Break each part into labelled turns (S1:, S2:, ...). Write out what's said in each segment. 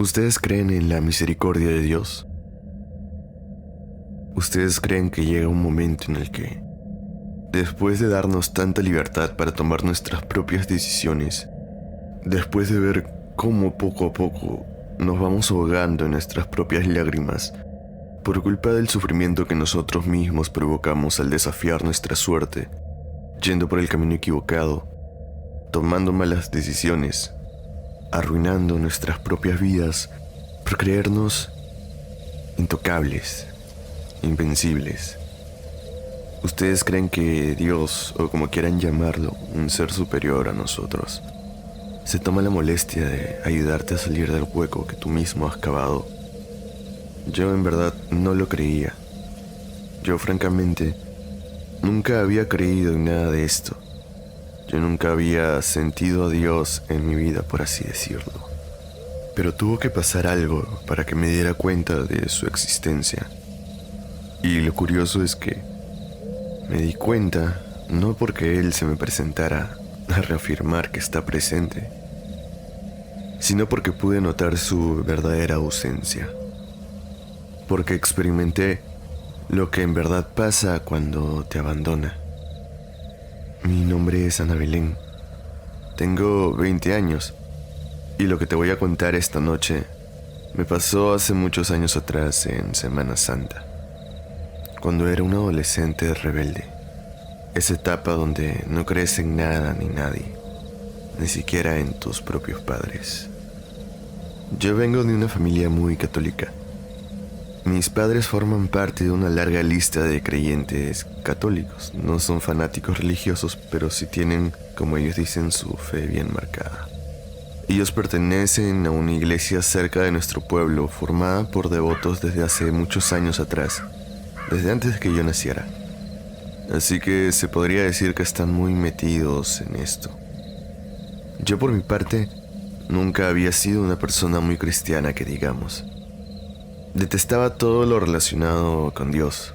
S1: ¿Ustedes creen en la misericordia de Dios? ¿Ustedes creen que llega un momento en el que, después de darnos tanta libertad para tomar nuestras propias decisiones, después de ver cómo poco a poco nos vamos ahogando en nuestras propias lágrimas por culpa del sufrimiento que nosotros mismos provocamos al desafiar nuestra suerte, yendo por el camino equivocado, tomando malas decisiones, arruinando nuestras propias vidas por creernos intocables, invencibles? ¿Ustedes creen que Dios, o como quieran llamarlo, un ser superior a nosotros, se toma la molestia de ayudarte a salir del hueco que tú mismo has cavado? Yo en verdad no lo creía. Yo francamente nunca había creído en nada de esto. Yo nunca había sentido a Dios en mi vida, por así decirlo. Pero tuvo que pasar algo para que me diera cuenta de su existencia. Y lo curioso es que me di cuenta no porque Él se me presentara a reafirmar que está presente, sino porque pude notar su verdadera ausencia. Porque experimenté lo que en verdad pasa cuando te abandona. Mi nombre es Ana Belén. Tengo 20 años y lo que te voy a contar esta noche me pasó hace muchos años atrás en Semana Santa, cuando era un adolescente rebelde. Esa etapa donde no crees en nada ni nadie, ni siquiera en tus propios padres. Yo vengo de una familia muy católica. Mis padres forman parte de una larga lista de creyentes católicos. No son fanáticos religiosos, pero sí tienen, como ellos dicen, su fe bien marcada. Ellos pertenecen a una iglesia cerca de nuestro pueblo, formada por devotos desde hace muchos años atrás, desde antes de que yo naciera. Así que se podría decir que están muy metidos en esto. Yo por mi parte nunca había sido una persona muy cristiana, que digamos. Detestaba todo lo relacionado con Dios.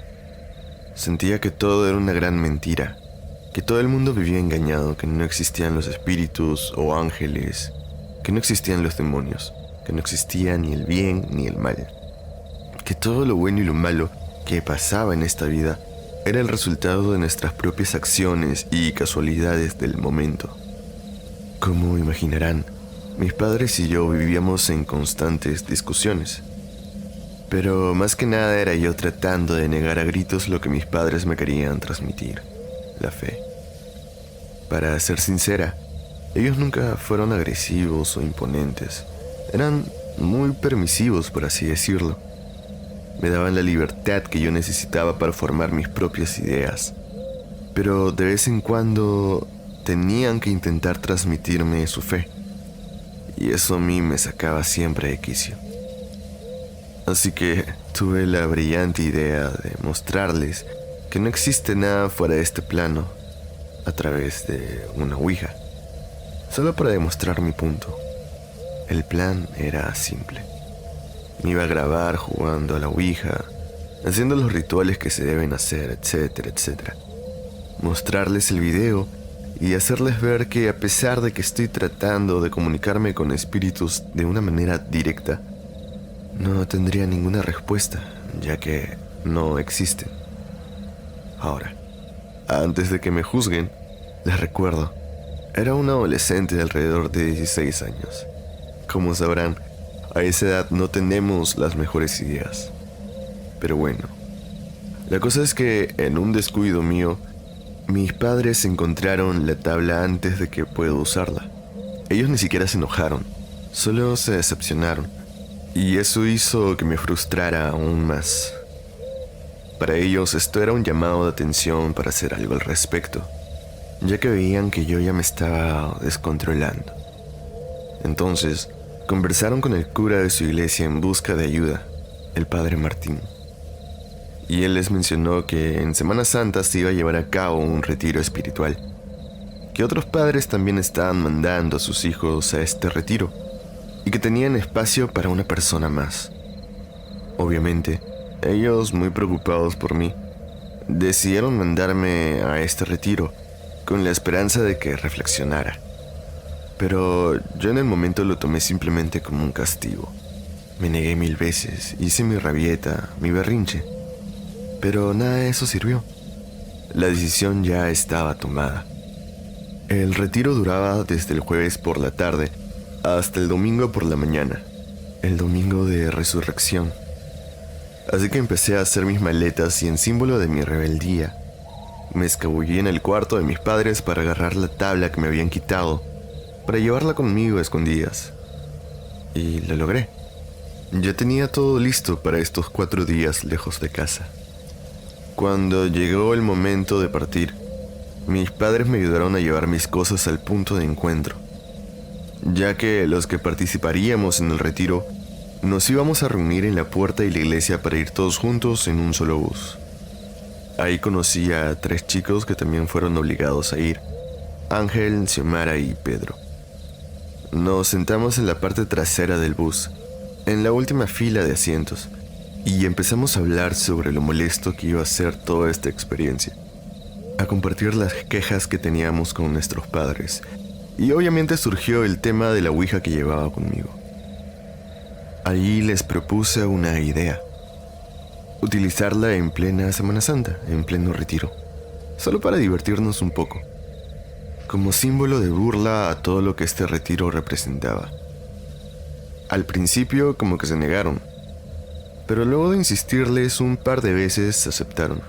S1: Sentía que todo era una gran mentira, que todo el mundo vivía engañado, que no existían los espíritus o ángeles, que no existían los demonios, que no existía ni el bien ni el mal, que todo lo bueno y lo malo que pasaba en esta vida era el resultado de nuestras propias acciones y casualidades del momento. Como imaginarán, mis padres y yo vivíamos en constantes discusiones. Pero más que nada era yo tratando de negar a gritos lo que mis padres me querían transmitir, la fe. Para ser sincera, ellos nunca fueron agresivos o imponentes. Eran muy permisivos, por así decirlo. Me daban la libertad que yo necesitaba para formar mis propias ideas. Pero de vez en cuando tenían que intentar transmitirme su fe. Y eso a mí me sacaba siempre de quicio. Así que tuve la brillante idea de mostrarles que no existe nada fuera de este plano a través de una ouija, solo para demostrar mi punto. El plan era simple. Me iba a grabar jugando a la ouija, haciendo los rituales que se deben hacer, etcétera, etcétera. Mostrarles el video y hacerles ver que a pesar de que estoy tratando de comunicarme con espíritus de una manera directa, no tendría ninguna respuesta, ya que no existen. Ahora, antes de que me juzguen, les recuerdo, era un adolescente de alrededor de 16 años. Como sabrán, a esa edad no tenemos las mejores ideas. Pero bueno, la cosa es que en un descuido mío, mis padres encontraron la tabla antes de que pueda usarla. Ellos ni siquiera se enojaron, solo se decepcionaron. Y eso hizo que me frustrara aún más. Para ellos esto era un llamado de atención para hacer algo al respecto, ya que veían que yo ya me estaba descontrolando. Entonces, conversaron con el cura de su iglesia en busca de ayuda, el padre Martín. Y él les mencionó que en Semana Santa se iba a llevar a cabo un retiro espiritual, que otros padres también estaban mandando a sus hijos a este retiro, y que tenían espacio para una persona más. Obviamente, ellos, muy preocupados por mí, decidieron mandarme a este retiro con la esperanza de que reflexionara. Pero yo en el momento lo tomé simplemente como un castigo. Me negué 1000 veces, hice mi rabieta, mi berrinche, pero nada de eso sirvió. La decisión ya estaba tomada. El retiro duraba desde el jueves por la tarde hasta el domingo por la mañana, el domingo de resurrección. Así que empecé a hacer mis maletas y en símbolo de mi rebeldía, me escabullí en el cuarto de mis padres para agarrar la tabla que me habían quitado, para llevarla conmigo a escondidas. Y lo logré. Ya tenía todo listo para estos 4 días lejos de casa. Cuando llegó el momento de partir, mis padres me ayudaron a llevar mis cosas al punto de encuentro, ya que los que participaríamos en el retiro nos íbamos a reunir en la puerta de la iglesia para ir todos juntos en un solo bus. Ahí conocí a 3 chicos que también fueron obligados a ir: Ángel, Xiomara y Pedro. Nos sentamos en la parte trasera del bus, en la última fila de asientos, y empezamos a hablar sobre lo molesto que iba a ser toda esta experiencia, a compartir las quejas que teníamos con nuestros padres, y obviamente surgió el tema de la ouija que llevaba conmigo. Ahí les propuse una idea: utilizarla en plena Semana Santa, en pleno retiro, solo para divertirnos un poco, como símbolo de burla a todo lo que este retiro representaba. Al principio como que se negaron, pero luego de insistirles un par de veces aceptaron.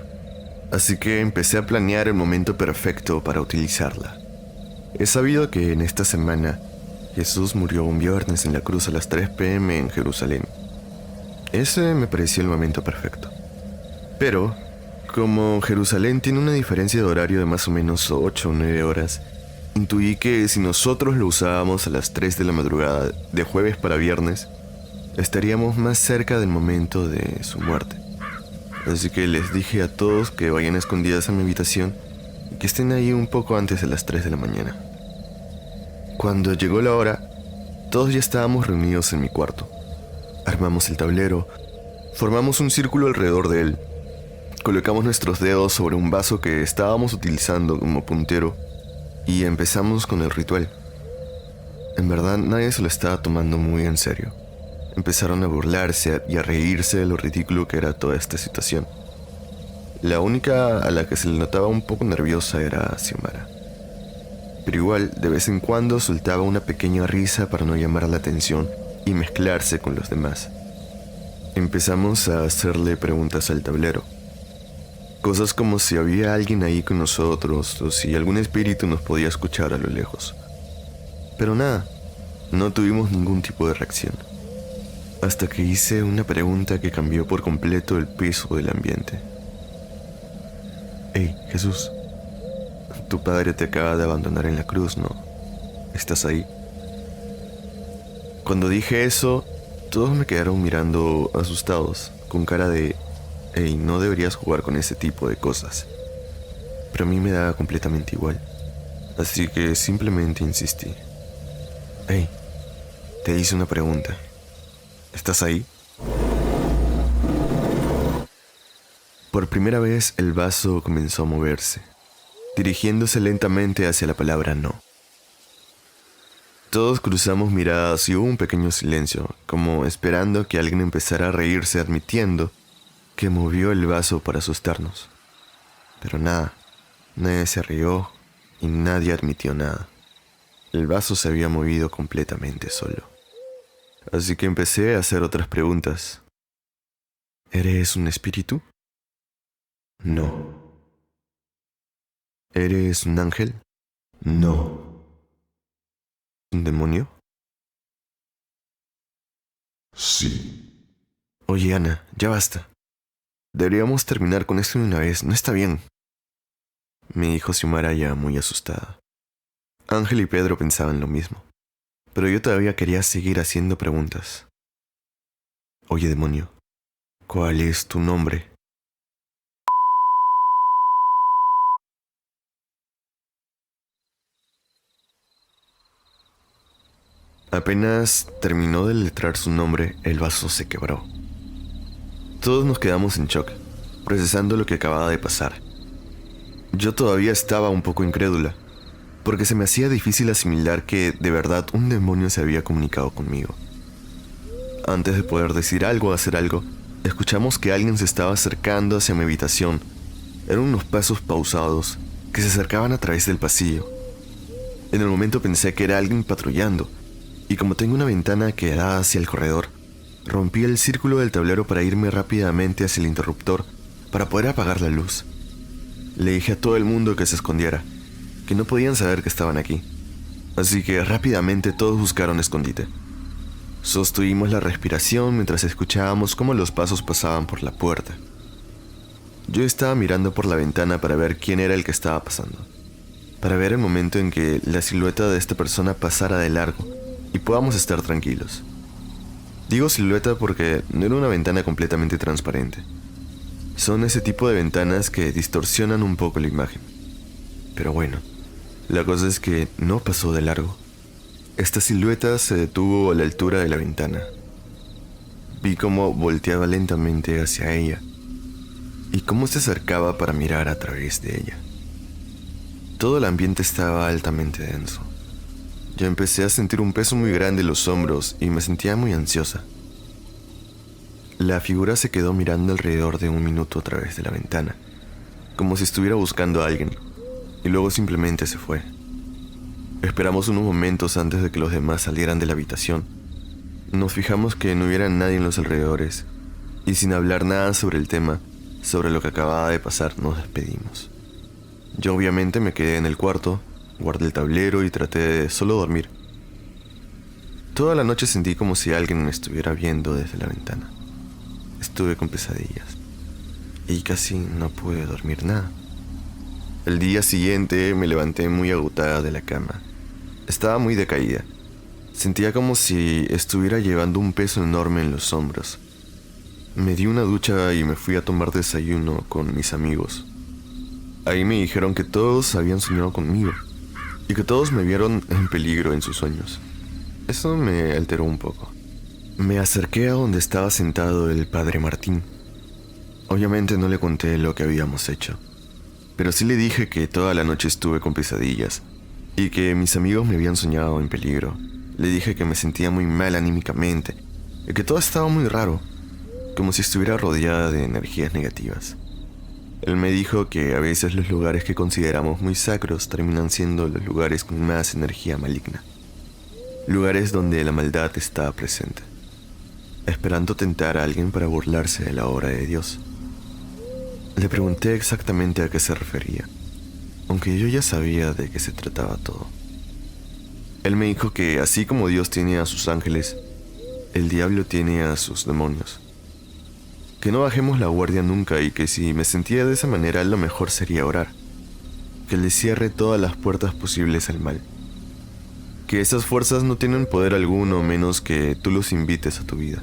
S1: Así que empecé a planear el momento perfecto para utilizarla. He sabido que en esta semana Jesús murió un viernes en la cruz a las 3 p.m. en Jerusalén. Ese me pareció el momento perfecto. Pero, como Jerusalén tiene una diferencia de horario de más o menos 8 o 9 horas, intuí que si nosotros lo usábamos a las 3 de la madrugada de jueves para viernes, estaríamos más cerca del momento de su muerte. Así que les dije a todos que vayan escondidas a mi habitación y que estén ahí un poco antes de las 3 de la mañana. Cuando llegó la hora, todos ya estábamos reunidos en mi cuarto. Armamos el tablero, formamos un círculo alrededor de él, colocamos nuestros dedos sobre un vaso que estábamos utilizando como puntero y empezamos con el ritual. En verdad, nadie se lo estaba tomando muy en serio. Empezaron a burlarse y a reírse de lo ridículo que era toda esta situación. La única a la que se le notaba un poco nerviosa era Xiomara. Pero igual, de vez en cuando soltaba una pequeña risa para no llamar la atención y mezclarse con los demás. Empezamos a hacerle preguntas al tablero. Cosas como si había alguien ahí con nosotros o si algún espíritu nos podía escuchar a lo lejos. Pero nada, no tuvimos ningún tipo de reacción. Hasta que hice una pregunta que cambió por completo el peso del ambiente. Hey, Jesús, tu padre te acaba de abandonar en la cruz, ¿no? ¿Estás ahí? Cuando dije eso, todos me quedaron mirando asustados, con cara de: hey, no deberías jugar con ese tipo de cosas. Pero a mí me daba completamente igual, así que simplemente insistí. Hey, te hice una pregunta. ¿Estás ahí? Por primera vez el vaso comenzó a moverse, dirigiéndose lentamente hacia la palabra no. Todos cruzamos miradas y hubo un pequeño silencio, como esperando que alguien empezara a reírse admitiendo que movió el vaso para asustarnos. Pero nada, nadie se rió y nadie admitió nada. El vaso se había movido completamente solo. Así que empecé a hacer otras preguntas. ¿Eres un espíritu? No. ¿Eres un ángel? No. ¿Un demonio? Sí. Oye, Ana, ya basta. Deberíamos terminar con esto de una vez, no está bien. Me dijo Xiomara ya muy asustada. Ángel y Pedro pensaban lo mismo, pero yo todavía quería seguir haciendo preguntas. Oye, demonio, ¿cuál es tu nombre? Apenas terminó de letrar su nombre, el vaso se quebró. Todos nos quedamos en shock, procesando lo que acababa de pasar. Yo todavía estaba un poco incrédula, porque se me hacía difícil asimilar que de verdad un demonio se había comunicado conmigo. antes de poder decir algo o hacer algo, escuchamos que alguien se estaba acercando hacia mi habitación. Eran unos pasos pausados que se acercaban a través del pasillo. En el momento pensé que era alguien patrullando, y como tengo una ventana que da hacia el corredor, rompí el círculo del tablero para irme rápidamente hacia el interruptor para poder apagar la luz. Le dije a todo el mundo que se escondiera, que no podían saber que estaban aquí. Así que rápidamente todos buscaron escondite. Sostuvimos la respiración mientras escuchábamos cómo los pasos pasaban por la puerta. Yo estaba mirando por la ventana para ver quién era el que estaba pasando, para ver el momento en que la silueta de esta persona pasara de largo y podamos estar tranquilos. Digo silueta porque no era una ventana completamente transparente. Son ese tipo de ventanas que distorsionan un poco la imagen. Pero bueno, la cosa es que no pasó de largo. Esta silueta se detuvo a la altura de la ventana. Vi cómo volteaba lentamente hacia ella y cómo se acercaba para mirar a través de ella. Todo el ambiente estaba altamente denso. Yo empecé a sentir un peso muy grande en los hombros y me sentía muy ansiosa. La figura se quedó mirando alrededor de 1 minuto a través de la ventana, como si estuviera buscando a alguien, y luego simplemente se fue. Esperamos unos momentos antes de que los demás salieran de la habitación. Nos fijamos que no hubiera nadie en los alrededores, y sin hablar nada sobre el tema, sobre lo que acababa de pasar, nos despedimos. Yo obviamente me quedé en el cuarto, guardé el tablero y traté de solo dormir. Toda la noche sentí como si alguien me estuviera viendo desde la ventana. Estuve con pesadillas y casi no pude dormir nada. El día siguiente me levanté muy agotada de la cama. Estaba muy decaída. Sentía como si estuviera llevando un peso enorme en los hombros. Me di una ducha y me fui a tomar desayuno con mis amigos. Ahí me dijeron que todos habían soñado conmigo y que todos me vieron en peligro en sus sueños. Eso me alteró un poco. Me acerqué a donde estaba sentado el padre Martín. Obviamente no le conté lo que habíamos hecho, pero sí le dije que toda la noche estuve con pesadillas y que mis amigos me habían soñado en peligro. Le dije que me sentía muy mal anímicamente y que todo estaba muy raro, como si estuviera rodeada de energías negativas. Él me dijo que a veces los lugares que consideramos muy sacros terminan siendo los lugares con más energía maligna. Lugares donde la maldad está presente, esperando tentar a alguien para burlarse de la obra de Dios. Le pregunté exactamente a qué se refería, aunque yo ya sabía de qué se trataba todo. Él me dijo que así como Dios tiene a sus ángeles, el diablo tiene a sus demonios. Que no bajemos la guardia nunca y que si me sentía de esa manera lo mejor sería orar. Que le cierre todas las puertas posibles al mal. Que esas fuerzas no tienen poder alguno menos que tú los invites a tu vida.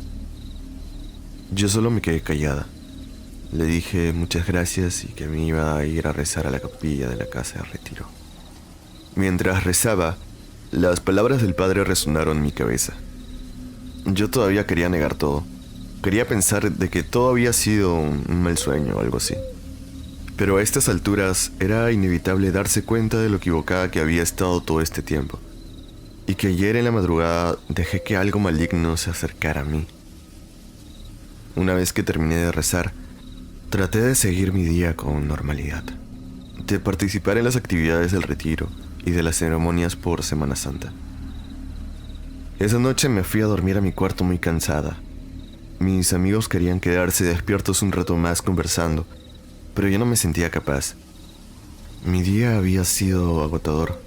S1: Yo solo me quedé callada. Le dije muchas gracias y que me iba a ir a rezar a la capilla de la casa de retiro. Mientras rezaba, las palabras del padre resonaron en mi cabeza. Yo todavía quería negar todo. Quería pensar de que todo había sido un mal sueño o algo así. Pero a estas alturas era inevitable darse cuenta de lo equivocada que había estado todo este tiempo. Y que ayer en la madrugada dejé que algo maligno se acercara a mí. Una vez que terminé de rezar, traté de seguir mi día con normalidad. De participar en las actividades del retiro y de las ceremonias por Semana Santa. Esa noche me fui a dormir a mi cuarto muy cansada. Mis amigos querían quedarse despiertos un rato más conversando, pero yo no me sentía capaz. Mi día había sido agotador.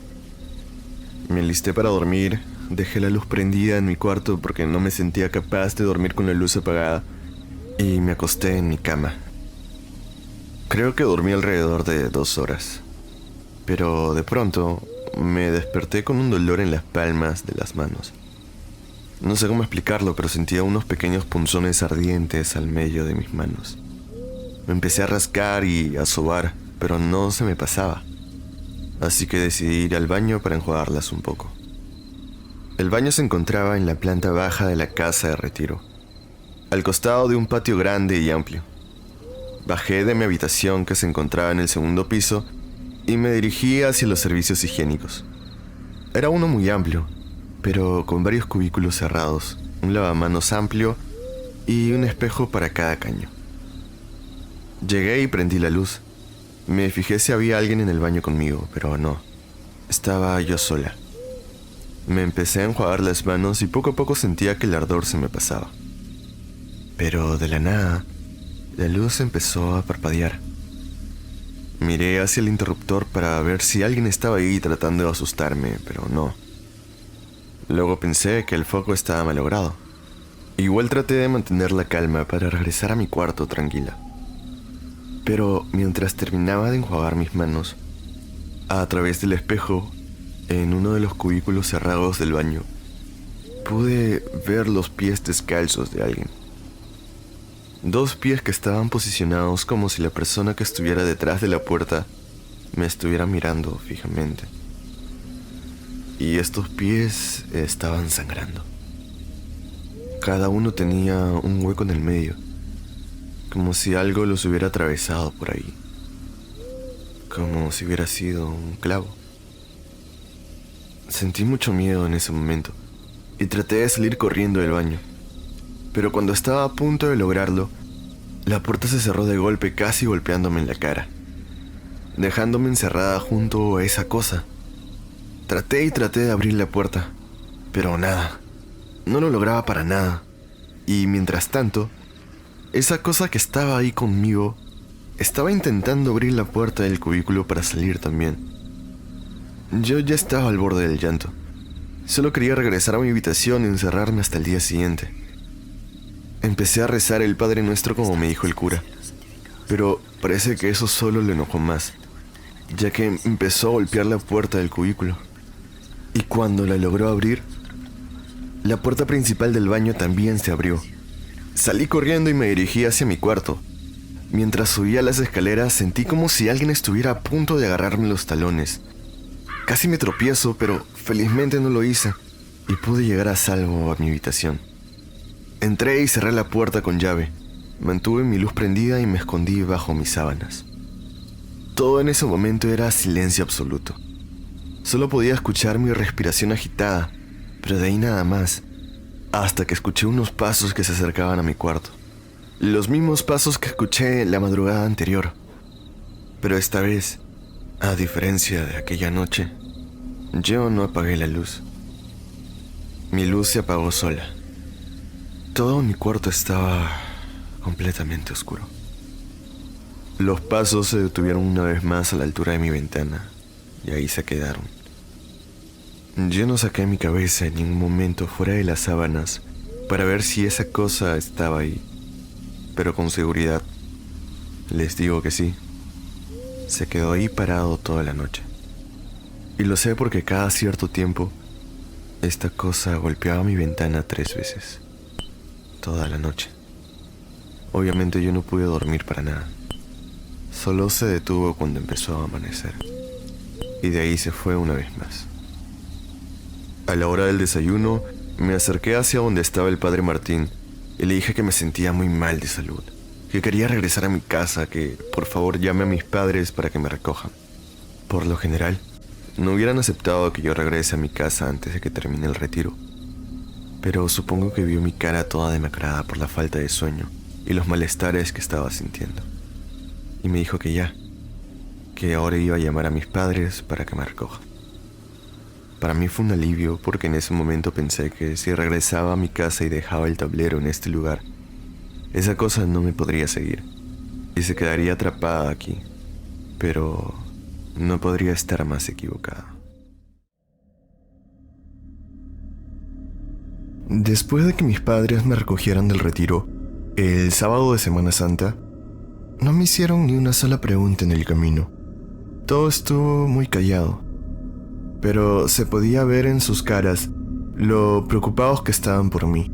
S1: Me alisté para dormir, dejé la luz prendida en mi cuarto porque no me sentía capaz de dormir con la luz apagada y me acosté en mi cama. Creo que dormí alrededor de 2 horas, pero de pronto me desperté con un dolor en las palmas de las manos. No sé cómo explicarlo, pero sentía unos pequeños punzones ardientes al medio de mis manos. Me empecé a rascar y a sobar, pero no se me pasaba. Así que decidí ir al baño para enjuagarlas un poco. El baño se encontraba en la planta baja de la casa de retiro, al costado de un patio grande y amplio. Bajé de mi habitación que se encontraba en el 2º piso y me dirigí hacia los servicios higiénicos. Era uno muy amplio, pero con varios cubículos cerrados un lavamanos amplio y un espejo para cada caño. Llegué y prendí la luz. Me fijé si había alguien en el baño conmigo, pero no. Estaba yo sola. Me empecé a enjuagar las manos y poco a poco sentía que el ardor se me pasaba. Pero de la nada, la luz empezó a parpadear. Miré hacia el interruptor para ver si alguien estaba ahí tratando de asustarme, pero no. Luego pensé que el foco estaba malogrado. Igual traté de mantener la calma para regresar a mi cuarto tranquila. Pero mientras terminaba de enjuagar mis manos, a través del espejo, en uno de los cubículos cerrados del baño, pude ver los pies descalzos de alguien. 2 pies que estaban posicionados como si la persona que estuviera detrás de la puerta me estuviera mirando fijamente. Y estos pies estaban sangrando. Cada uno tenía un hueco en el medio, como si algo los hubiera atravesado por ahí, como si hubiera sido un clavo. Sentí mucho miedo en ese momento y traté de salir corriendo del baño, pero cuando estaba a punto de lograrlo, la puerta se cerró de golpe, casi golpeándome en la cara, dejándome encerrada junto a esa cosa. Traté de abrir la puerta, pero nada, no lo lograba para nada. Y mientras tanto, esa cosa que estaba ahí conmigo estaba intentando abrir la puerta del cubículo para salir también. Yo ya estaba al borde del llanto. Solo quería regresar a mi habitación y encerrarme hasta el día siguiente. Empecé a rezar el Padre Nuestro como me dijo el cura, pero parece que eso solo le enojó más, ya que empezó a golpear la puerta del cubículo. Y cuando la logró abrir, la puerta principal del baño también se abrió. Salí corriendo y me dirigí hacia mi cuarto. Mientras subía las escaleras sentí como si alguien estuviera a punto de agarrarme los talones. Casi me tropiezo, pero felizmente no lo hice y pude llegar a salvo a mi habitación. Entré y cerré la puerta con llave. Mantuve mi luz prendida y me escondí bajo mis sábanas. Todo en ese momento era silencio absoluto. Solo podía escuchar mi respiración agitada, pero de ahí nada más, hasta que escuché unos pasos que se acercaban a mi cuarto. Los mismos pasos que escuché la madrugada anterior. Pero esta vez, a diferencia de aquella noche, yo no apagué la luz. Mi luz se apagó sola. Todo mi cuarto estaba completamente oscuro. Los pasos se detuvieron una vez más a la altura de mi ventana, y ahí se quedaron. Yo no saqué mi cabeza en ningún momento fuera de las sábanas para ver si esa cosa estaba ahí, pero con seguridad les digo que sí. Se quedó ahí parado toda la noche. Y lo sé porque cada cierto tiempo esta cosa golpeaba mi ventana 3 veces, toda la noche. Obviamente yo no pude dormir para nada. Solo se detuvo cuando empezó a amanecer, y de ahí se fue una vez más. A la hora del desayuno, me acerqué hacia donde estaba el padre Martín y le dije que me sentía muy mal de salud, que quería regresar a mi casa, que por favor llame a mis padres para que me recojan. Por lo general, no hubieran aceptado que yo regrese a mi casa antes de que termine el retiro, pero supongo que vio mi cara toda demacrada por la falta de sueño y los malestares que estaba sintiendo, y me dijo que ahora iba a llamar a mis padres para que me recojan. Para mí fue un alivio porque en ese momento pensé que si regresaba a mi casa y dejaba el tablero en este lugar, esa cosa no me podría seguir y se quedaría atrapada aquí, pero no podría estar más equivocada. Después de que mis padres me recogieran del retiro, el sábado de Semana Santa, no me hicieron ni una sola pregunta en el camino. Todo estuvo muy callado, pero se podía ver en sus caras lo preocupados que estaban por mí.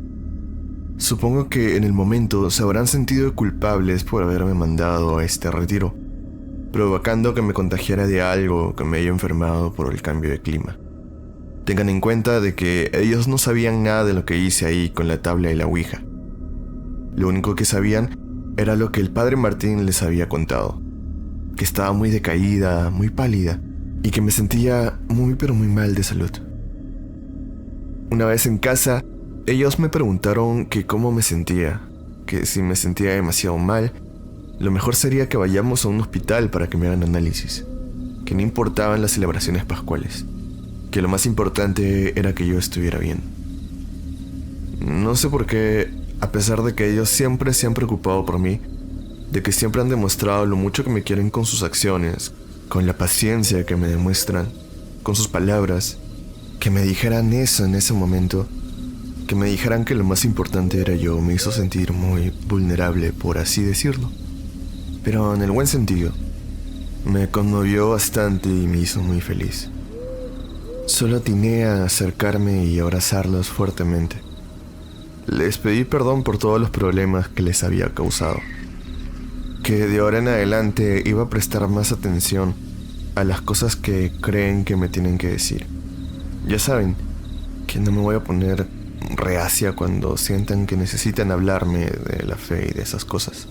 S1: Supongo que en el momento se habrán sentido culpables por haberme mandado a este retiro, provocando que me contagiara de algo que me haya enfermado por el cambio de clima. Tengan en cuenta de que ellos no sabían nada de lo que hice ahí con la tabla y la ouija. Lo único que sabían era lo que el padre Martín les había contado, que estaba muy decaída, muy pálida, y que me sentía muy pero muy mal de salud. Una vez en casa, Ellos me preguntaron que cómo me sentía, que si me sentía demasiado mal, lo mejor sería que vayamos a un hospital para que me hagan análisis, que no importaban las celebraciones pascuales, que lo más importante era que yo estuviera bien. No sé por qué, a pesar de que ellos siempre se han preocupado por mí, de que siempre han demostrado lo mucho que me quieren con sus acciones, con la paciencia que me demuestran, con sus palabras, que me dijeran eso en ese momento, que me dijeran que lo más importante era yo, me hizo sentir muy vulnerable, por así decirlo. Pero en el buen sentido, me conmovió bastante y me hizo muy feliz. Solo atiné a acercarme y abrazarlos fuertemente. Les pedí perdón por todos los problemas que les había causado. Que de ahora en adelante iba a prestar más atención a las cosas que creen que me tienen que decir. Ya saben, que no me voy a poner reacia cuando sientan que necesitan hablarme de la fe y de esas cosas.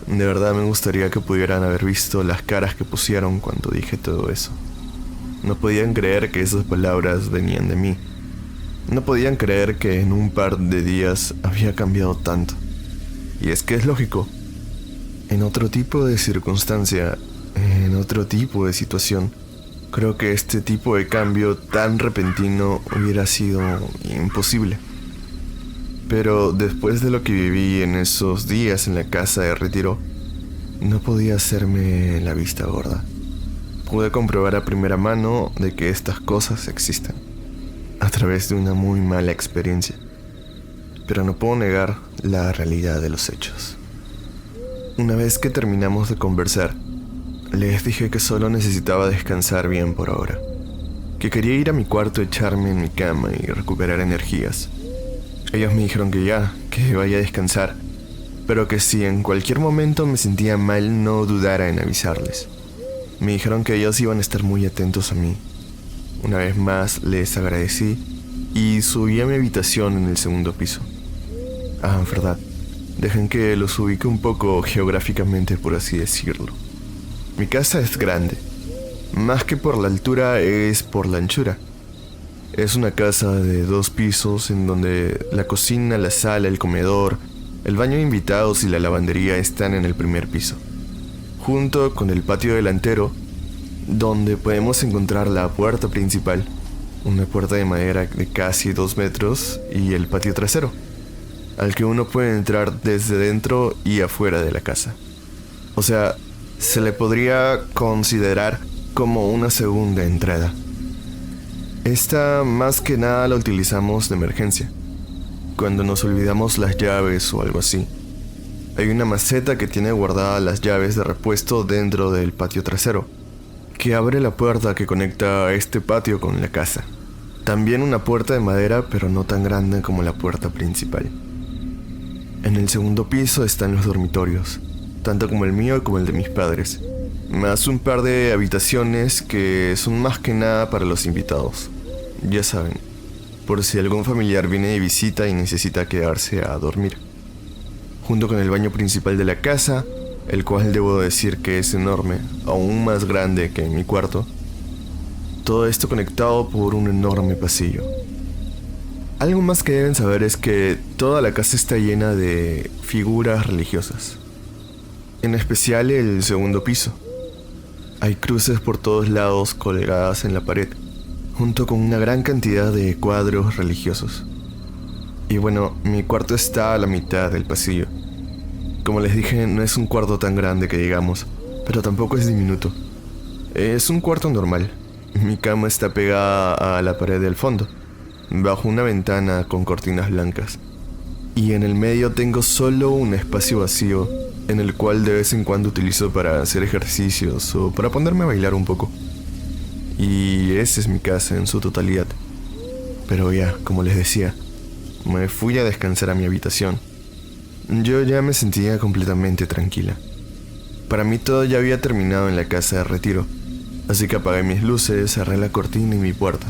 S1: De verdad me gustaría que pudieran haber visto las caras que pusieron cuando dije todo eso. No podían creer que esas palabras venían de mí. No podían creer que en un par de días había cambiado tanto. Y es que es lógico. En otro tipo de circunstancia, en otro tipo de situación, creo que este tipo de cambio tan repentino hubiera sido imposible. Pero después de lo que viví en esos días en la casa de retiro, no podía hacerme la vista gorda. Pude comprobar a primera mano de que estas cosas existen, a través de una muy mala experiencia. Pero no puedo negar la realidad de los hechos. Una vez que terminamos de conversar, les dije que solo necesitaba descansar bien por ahora, que quería ir a mi cuarto, echarme en mi cama y recuperar energías. Ellos me dijeron que ya, que vaya a descansar, pero que si en cualquier momento me sentía mal no dudara en avisarles. Me dijeron que ellos iban a estar muy atentos a mí. Una vez más les agradecí y subí a mi habitación en el segundo piso. Verdad, dejen que los ubique un poco geográficamente, por así decirlo. Mi casa es grande. Más que por la altura, es por la anchura. Es una casa de 2 pisos en donde la cocina, la sala, el comedor, el baño de invitados y la lavandería están en el primer piso, junto con el patio delantero, donde podemos encontrar la puerta principal, una puerta de madera de casi 2 metros, y el patio trasero, al que uno puede entrar desde dentro y afuera de la casa. O sea, se le podría considerar como una segunda entrada. Esta más que nada la utilizamos de emergencia, cuando nos olvidamos las llaves o algo así. Hay una maceta que tiene guardadas las llaves de repuesto dentro del patio trasero, que abre la puerta que conecta a este patio con la casa. También una puerta de madera, pero no tan grande como la puerta principal. En el segundo piso están los dormitorios, tanto como el mío como el de mis padres, más un par de habitaciones que son más que nada para los invitados. Ya saben, por si algún familiar viene de visita y necesita quedarse a dormir. Junto con el baño principal de la casa, el cual debo decir que es enorme, aún más grande que en mi cuarto. Todo esto conectado por un enorme pasillo. Algo más que deben saber es que toda la casa está llena de figuras religiosas. En especial el segundo piso. Hay cruces por todos lados colgadas en la pared, junto con una gran cantidad de cuadros religiosos. Y bueno, mi cuarto está a la mitad del pasillo. Como les dije, no es un cuarto tan grande que digamos, pero tampoco es diminuto. Es un cuarto normal. Mi cama está pegada a la pared del fondo, bajo una ventana con cortinas blancas. Y en el medio tengo solo un espacio vacío, en el cual de vez en cuando utilizo para hacer ejercicios o para ponerme a bailar un poco. Y esa es mi casa en su totalidad. Pero ya, como les decía, me fui a descansar a mi habitación. Yo ya me sentía completamente tranquila. Para mí todo ya había terminado en la casa de retiro, así que apagué mis luces, cerré la cortina y mi puerta.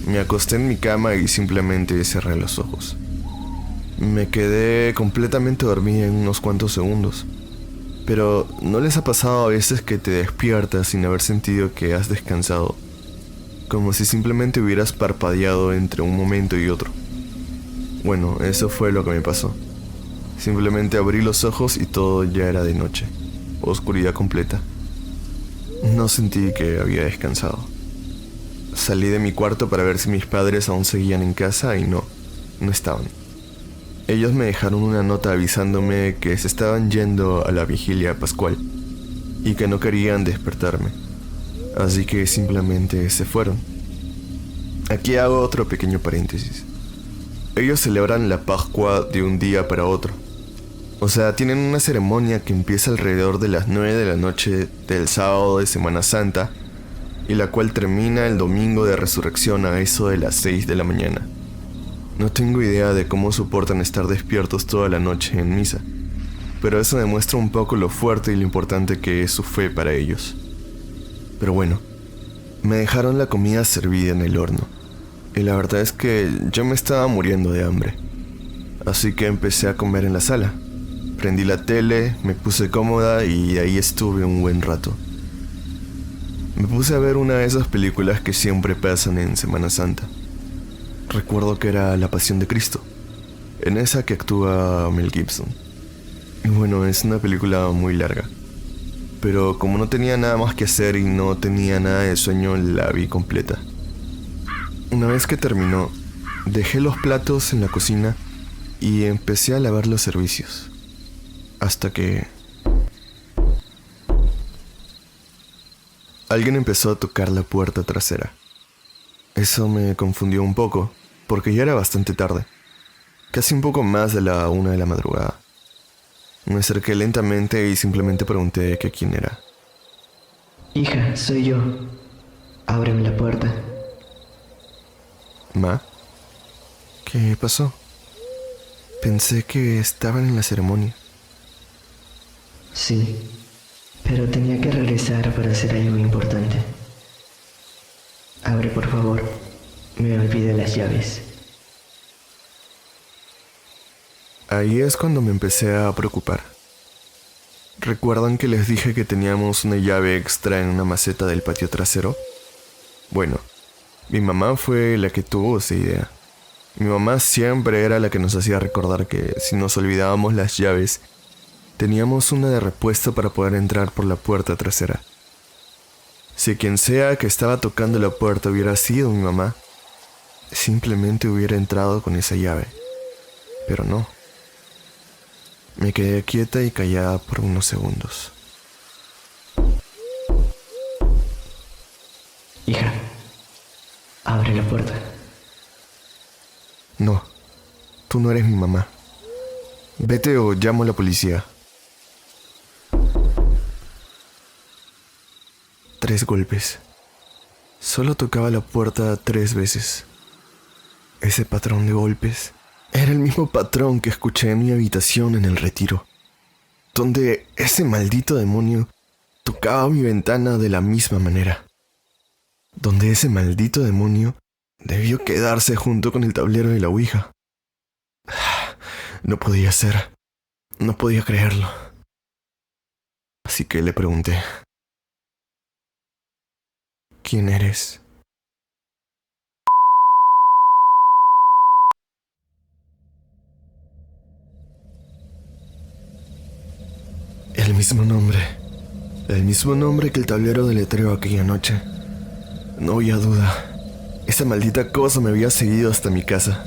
S1: Me acosté en mi cama y simplemente cerré los ojos. Me quedé completamente dormida en unos cuantos segundos. Pero ¿no les ha pasado a veces que te despiertas sin haber sentido que has descansado? como si simplemente hubieras parpadeado entre un momento y otro. Bueno, eso fue lo que me pasó. Simplemente abrí los ojos y todo ya era de noche, oscuridad completa. No sentí que había descansado. Salí de mi cuarto para ver si mis padres aún seguían en casa y no estaban. Ellos me dejaron una nota avisándome que se estaban yendo a la vigilia pascual y que no querían despertarme, así que simplemente se fueron. Aquí hago otro pequeño paréntesis. Ellos celebran la Pascua de un día para otro. O sea, tienen una ceremonia que empieza alrededor de las 9 de la noche del sábado de Semana Santa y la cual termina el domingo de resurrección a eso de las 6 de la mañana. No tengo idea de cómo soportan estar despiertos toda la noche en misa, pero eso demuestra un poco lo fuerte y lo importante que es su fe para ellos. Pero bueno, me dejaron la comida servida en el horno, y la verdad es que yo me estaba muriendo de hambre. Así que empecé a comer en la sala. Prendí la tele, me puse cómoda y ahí estuve un buen rato. Me puse a ver una de esas películas que siempre pasan en Semana Santa. Recuerdo que era La Pasión de Cristo, en esa que actúa Mel Gibson. Y bueno, es una película muy larga, pero como no tenía nada más que hacer y no tenía nada de sueño, la vi completa. Una vez que terminó, dejé los platos en la cocina y empecé a lavar los servicios, hasta que alguien empezó a tocar la puerta trasera. Eso me confundió un poco, porque ya era bastante tarde, casi un poco más de la 1 de la madrugada. Me acerqué lentamente y simplemente pregunté que quién era.
S2: Hija, soy yo. Ábreme la puerta.
S1: ¿Ma? ¿Qué pasó? Pensé que estaban en la ceremonia.
S2: Sí, pero tenía que regresar para hacer algo importante. Abre, por favor. Me olvidé las llaves.
S1: Ahí es cuando me empecé a preocupar. ¿Recuerdan que les dije que teníamos una llave extra en una maceta del patio trasero? Bueno, mi mamá fue la que tuvo esa idea. Mi mamá siempre era la que nos hacía recordar que si nos olvidábamos las llaves, teníamos una de repuesto para poder entrar por la puerta trasera. Si quien sea que estaba tocando la puerta hubiera sido mi mamá, simplemente hubiera entrado con esa llave. Pero no. Me quedé quieta y callada por unos segundos.
S2: Hija, abre la puerta.
S1: No, tú no eres mi mamá. Vete o llamo a la policía. 3 golpes. Solo tocaba la puerta 3 veces. Ese patrón de golpes era el mismo patrón que escuché en mi habitación en el retiro, donde ese maldito demonio tocaba mi ventana de la misma manera, donde ese maldito demonio debió quedarse junto con el tablero de la Ouija. No podía ser, no podía creerlo. Así que le pregunté: ¿quién eres? El mismo nombre que el tablero de letreo aquella noche. No había duda. Esa maldita cosa me había seguido hasta mi casa.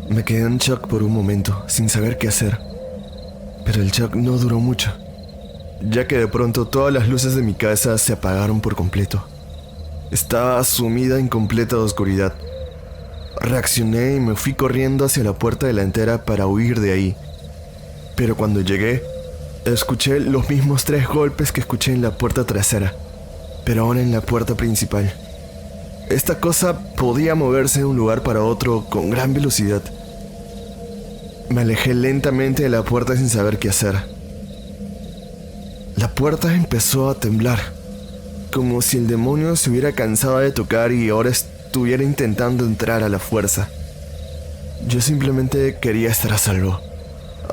S1: Me quedé en shock por un momento, sin saber qué hacer. Pero el shock no duró mucho, ya que de pronto todas las luces de mi casa se apagaron por completo. Estaba sumida en completa oscuridad. Reaccioné y me fui corriendo hacia la puerta delantera para huir de ahí. Pero cuando llegué, escuché los mismos 3 golpes que escuché en la puerta trasera, pero ahora en la puerta principal. Esta cosa podía moverse de un lugar para otro con gran velocidad. Me alejé lentamente de la puerta sin saber qué hacer. La puerta empezó a temblar, como si el demonio se hubiera cansado de tocar y ahora estuviera intentando entrar a la fuerza. Yo simplemente quería estar a salvo,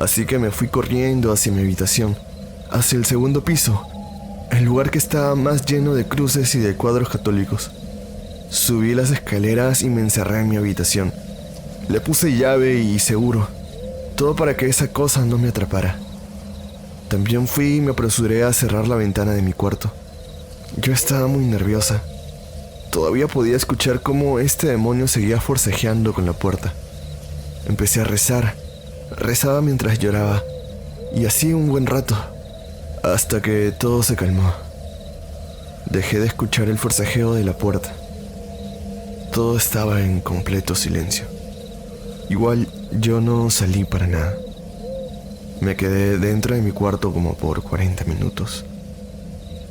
S1: así que me fui corriendo hacia mi habitación, hacia el segundo piso, el lugar que estaba más lleno de cruces y de cuadros católicos. Subí las escaleras y me encerré en mi habitación. Le puse llave y seguro, todo para que esa cosa no me atrapara. También fui y me apresuré a cerrar la ventana de mi cuarto. Yo estaba muy nerviosa. Todavía podía escuchar cómo este demonio seguía forcejeando con la puerta. Empecé a rezar. Rezaba mientras lloraba, y así un buen rato, hasta que todo se calmó. Dejé de escuchar el forcejeo de la puerta. Todo estaba en completo silencio. Igual yo no salí para nada. Me quedé dentro de mi cuarto como por 40 minutos,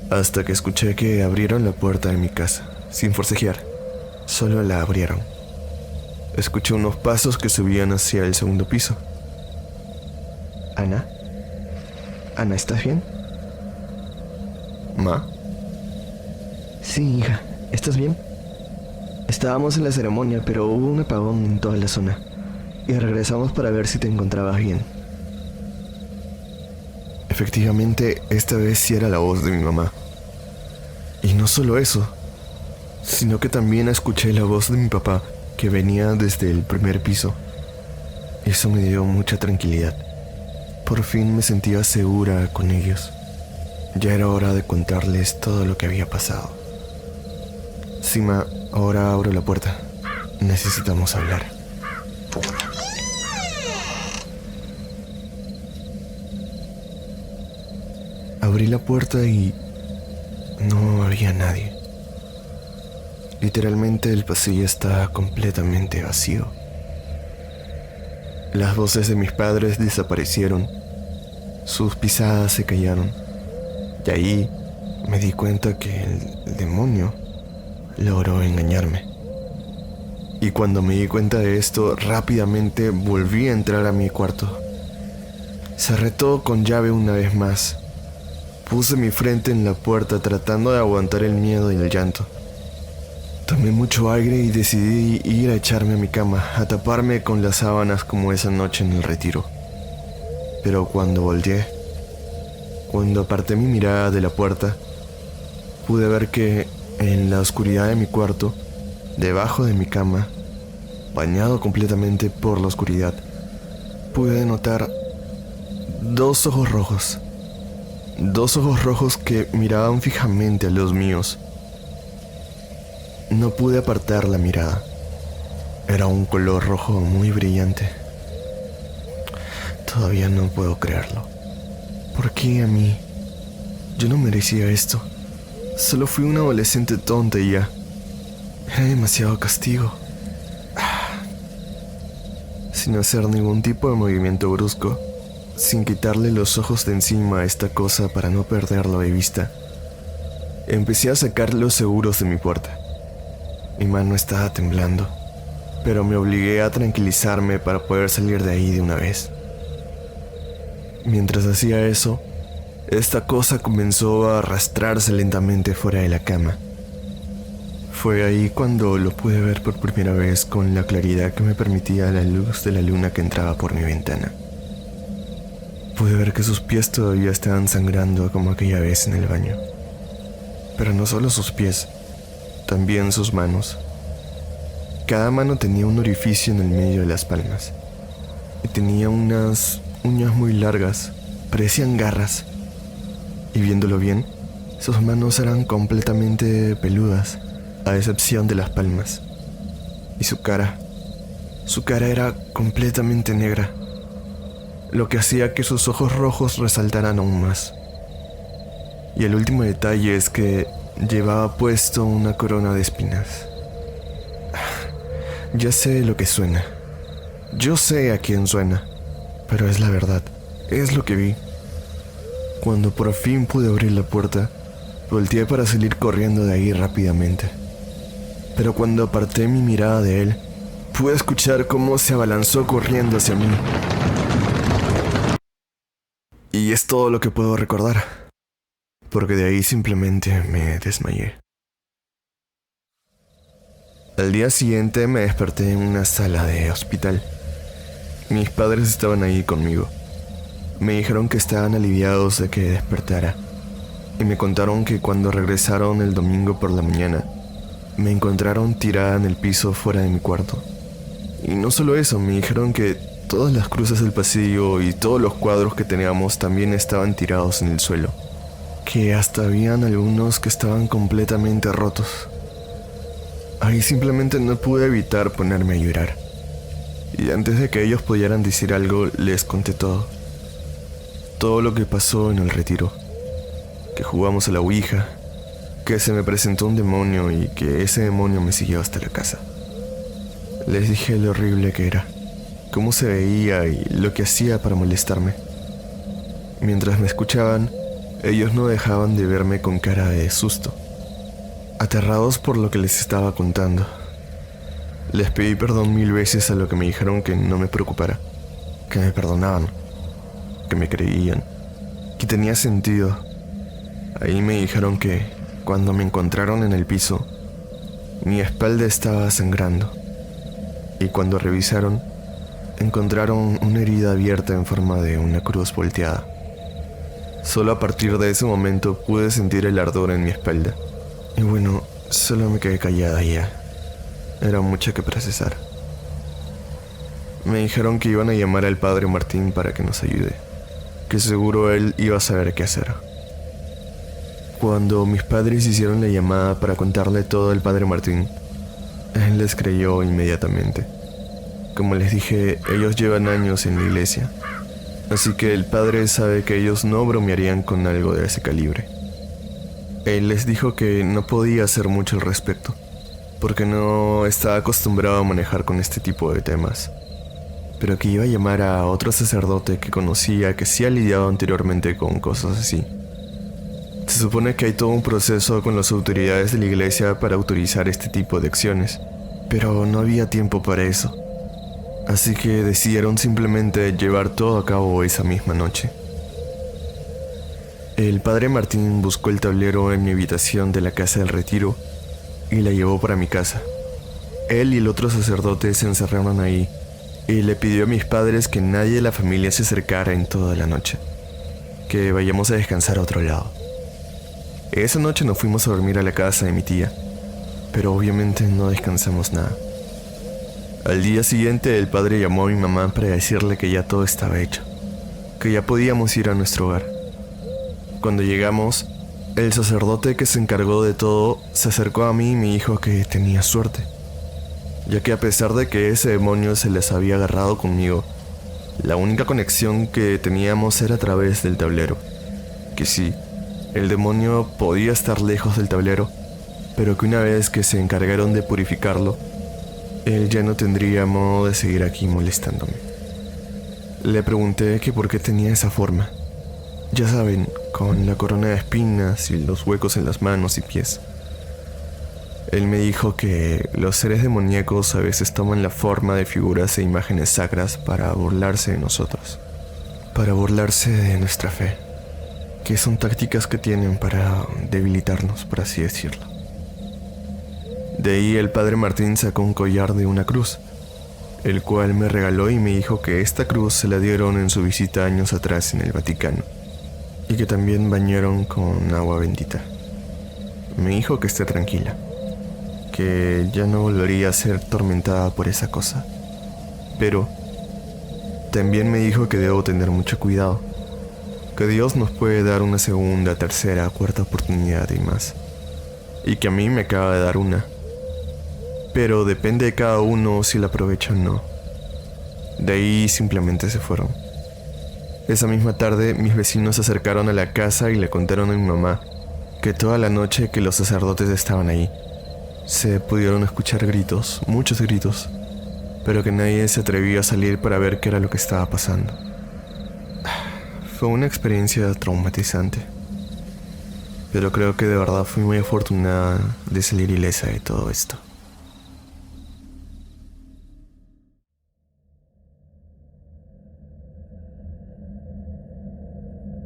S1: hasta que escuché que abrieron la puerta de mi casa, sin forcejear. Solo la abrieron. Escuché unos pasos que subían hacia el segundo piso. ¿Ana? ¿Ana, estás bien? ¿Ma? Sí, hija, ¿estás bien? Estábamos en la ceremonia, pero hubo un apagón en toda la zona, y regresamos para ver si te encontrabas bien. Efectivamente, esta vez sí era la voz de mi mamá. Y no solo eso, sino que también escuché la voz de mi papá, que venía desde el primer piso. Eso me dio mucha tranquilidad. Por fin me sentía segura con ellos. Ya era hora de contarles todo lo que había pasado. Sima, ahora abro la puerta. Necesitamos hablar. Abrí la puerta y no había nadie. Literalmente el pasillo estaba completamente vacío. Las voces de mis padres desaparecieron. Sus pisadas se callaron. Y ahí me di cuenta que el demonio logró engañarme. Y cuando me di cuenta de esto, rápidamente volví a entrar a mi cuarto. Cerré todo con llave una vez más. Puse mi frente en la puerta tratando de aguantar el miedo y el llanto. Tomé mucho aire y decidí ir a echarme a mi cama, a taparme con las sábanas como esa noche en el retiro. Pero cuando volteé, cuando aparté mi mirada de la puerta, pude ver que en la oscuridad de mi cuarto, debajo de mi cama, bañado completamente por la oscuridad, pude notar dos ojos rojos. Dos ojos rojos que miraban fijamente a los míos. No pude apartar la mirada. Era un color rojo muy brillante. Todavía no puedo creerlo. ¿Por qué a mí? Yo no merecía esto. Solo fui un adolescente tonta y ya. Era demasiado castigo. Sin hacer ningún tipo de movimiento brusco, sin quitarle los ojos de encima a esta cosa para no perderlo de vista, empecé a sacar los seguros de mi puerta. Mi mano estaba temblando, pero me obligué a tranquilizarme para poder salir de ahí de una vez. Mientras hacía eso, esta cosa comenzó a arrastrarse lentamente fuera de la cama. Fue ahí cuando lo pude ver por primera vez con la claridad que me permitía la luz de la luna que entraba por mi ventana. Pude ver que sus pies todavía estaban sangrando como aquella vez en el baño. Pero no solo sus pies, también sus manos. Cada mano tenía un orificio en el medio de las palmas. Y tenía unas uñas muy largas, parecían garras. Y viéndolo bien, sus manos eran completamente peludas, a excepción de las palmas. Y su cara era completamente negra, lo que hacía que sus ojos rojos resaltaran aún más. Y el último detalle es que llevaba puesto una corona de espinas. Ya sé lo que suena. Yo sé a quién suena, pero es la verdad, es lo que vi. Cuando por fin pude abrir la puerta, volteé para salir corriendo de ahí rápidamente. Pero cuando aparté mi mirada de él, pude escuchar cómo se abalanzó corriendo hacia mí. Y es todo lo que puedo recordar, porque de ahí simplemente me desmayé. Al día siguiente me desperté en una sala de hospital. Mis padres estaban ahí conmigo. Me dijeron que estaban aliviados de que despertara, y me contaron que cuando regresaron el domingo por la mañana, me encontraron tirada en el piso fuera de mi cuarto. Y no solo eso, me dijeron que todas las cruces del pasillo y todos los cuadros que teníamos también estaban tirados en el suelo. Que hasta habían algunos que estaban completamente rotos. Ahí simplemente no pude evitar ponerme a llorar. Y antes de que ellos pudieran decir algo, les conté todo. Todo lo que pasó en el retiro. Que jugamos a la ouija, que se me presentó un demonio y que ese demonio me siguió hasta la casa. Les dije lo horrible que era, cómo se veía y lo que hacía para molestarme. Mientras me escuchaban, ellos no dejaban de verme con cara de susto, aterrados por lo que les estaba contando. Les pedí perdón 1000 veces a lo que me dijeron que no me preocupara, que me perdonaban, que me creían, que tenía sentido. Ahí me dijeron que, cuando me encontraron en el piso, mi espalda estaba sangrando. Y cuando revisaron, encontraron una herida abierta en forma de una cruz volteada. Solo a partir de ese momento pude sentir el ardor en mi espalda. Y bueno, solo me quedé callada ya. Era mucho que procesar. Me dijeron que iban a llamar al padre Martín para que nos ayude, que seguro él iba a saber qué hacer. Cuando mis padres hicieron la llamada para contarle todo al padre Martín, él les creyó inmediatamente. Como les dije, ellos llevan años en la iglesia, así que el padre sabe que ellos no bromearían con algo de ese calibre. Él les dijo que no podía hacer mucho al respecto, porque no estaba acostumbrado a manejar con este tipo de temas, pero que iba a llamar a otro sacerdote que conocía que sí ha lidiado anteriormente con cosas así. Se supone que hay todo un proceso con las autoridades de la iglesia para autorizar este tipo de acciones, pero no había tiempo para eso. Así que decidieron simplemente llevar todo a cabo esa misma noche. El padre Martín buscó el tablero en mi habitación de la casa del retiro y la llevó para mi casa. Él y el otro sacerdote se encerraron ahí y le pidió a mis padres que nadie de la familia se acercara en toda la noche, que vayamos a descansar a otro lado. Esa noche nos fuimos a dormir a la casa de mi tía, pero obviamente no descansamos nada. Al día siguiente el padre llamó a mi mamá para decirle que ya todo estaba hecho, que ya podíamos ir a nuestro hogar. Cuando llegamos, el sacerdote que se encargó de todo se acercó a mí y me dijo que tenía suerte, ya que a pesar de que ese demonio se les había agarrado conmigo, la única conexión que teníamos era a través del tablero, que sí, el demonio podía estar lejos del tablero, pero que una vez que se encargaron de purificarlo, él ya no tendría modo de seguir aquí molestándome. Le pregunté que por qué tenía esa forma. Ya saben, con la corona de espinas y los huecos en las manos y pies. Él me dijo que los seres demoníacos a veces toman la forma de figuras e imágenes sacras para burlarse de nosotros, para burlarse de nuestra fe, que son tácticas que tienen para debilitarnos, por así decirlo. De ahí el padre Martín sacó un collar de una cruz, el cual me regaló y me dijo que esta cruz se la dieron en su visita años atrás en el Vaticano, y que también bañaron con agua bendita. Me dijo que esté tranquila, que ya no volvería a ser atormentada por esa cosa, pero también me dijo que debo tener mucho cuidado, que Dios nos puede dar una segunda, tercera, cuarta oportunidad y más, y que a mí me acaba de dar una, pero depende de cada uno si la aprovecha o no. De ahí simplemente se fueron. Esa misma tarde mis vecinos se acercaron a la casa y le contaron a mi mamá que toda la noche que los sacerdotes estaban ahí, se pudieron escuchar gritos, muchos gritos, pero que nadie se atrevía a salir para ver qué era lo que estaba pasando. Fue una experiencia traumatizante, pero creo que de verdad fui muy afortunada de salir ilesa de todo esto.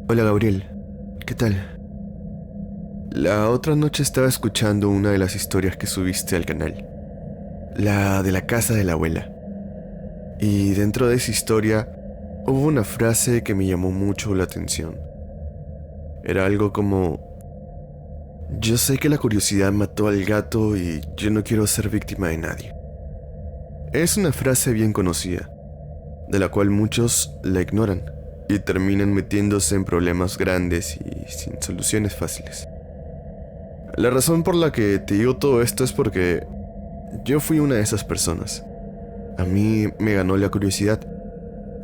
S1: Hola Gabriel, ¿qué tal? La otra noche estaba escuchando una de las historias que subiste al canal, la de la casa de la abuela. Y dentro de esa historia hubo una frase que me llamó mucho la atención. Era algo como: Yo sé que la curiosidad mató al gato y yo no quiero ser víctima de nadie. Es una frase bien conocida, de la cual muchos la ignoran y terminan metiéndose en problemas grandes y sin soluciones fáciles. La razón por la que te digo todo esto es porque yo fui una de esas personas. A mí me ganó la curiosidad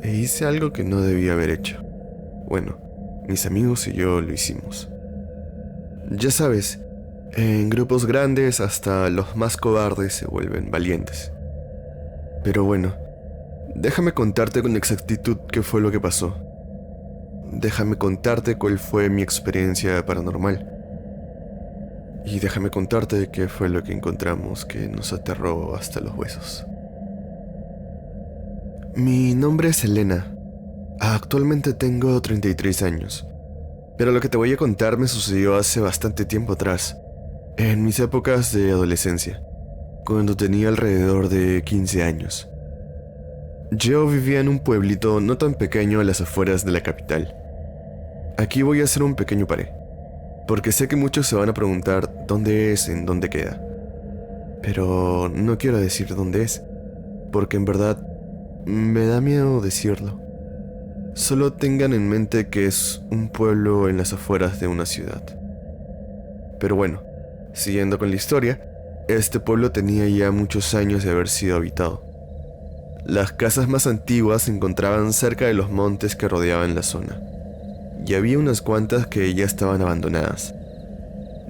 S1: e hice algo que no debía haber hecho. Bueno, mis amigos y yo lo hicimos. Ya sabes, en grupos grandes hasta los más cobardes se vuelven valientes. Pero bueno, déjame contarte con exactitud qué fue lo que pasó. Déjame contarte cuál fue mi experiencia paranormal. Y déjame contarte qué fue lo que encontramos que nos aterró hasta los huesos. Mi nombre es Elena. Actualmente tengo 33 años. Pero lo que te voy a contar me sucedió hace bastante tiempo atrás, en mis épocas de adolescencia, cuando tenía alrededor de 15 años. Yo vivía en un pueblito no tan pequeño a las afueras de la capital. Aquí voy a hacer un pequeño paré, porque sé que muchos se van a preguntar dónde es, en dónde queda. Pero no quiero decir dónde es, porque en verdad me da miedo decirlo. Solo tengan en mente que es un pueblo en las afueras de una ciudad. Pero bueno, siguiendo con la historia, este pueblo tenía ya muchos años de haber sido habitado. Las casas más antiguas se encontraban cerca de los montes que rodeaban la zona, y había unas cuantas que ya estaban abandonadas.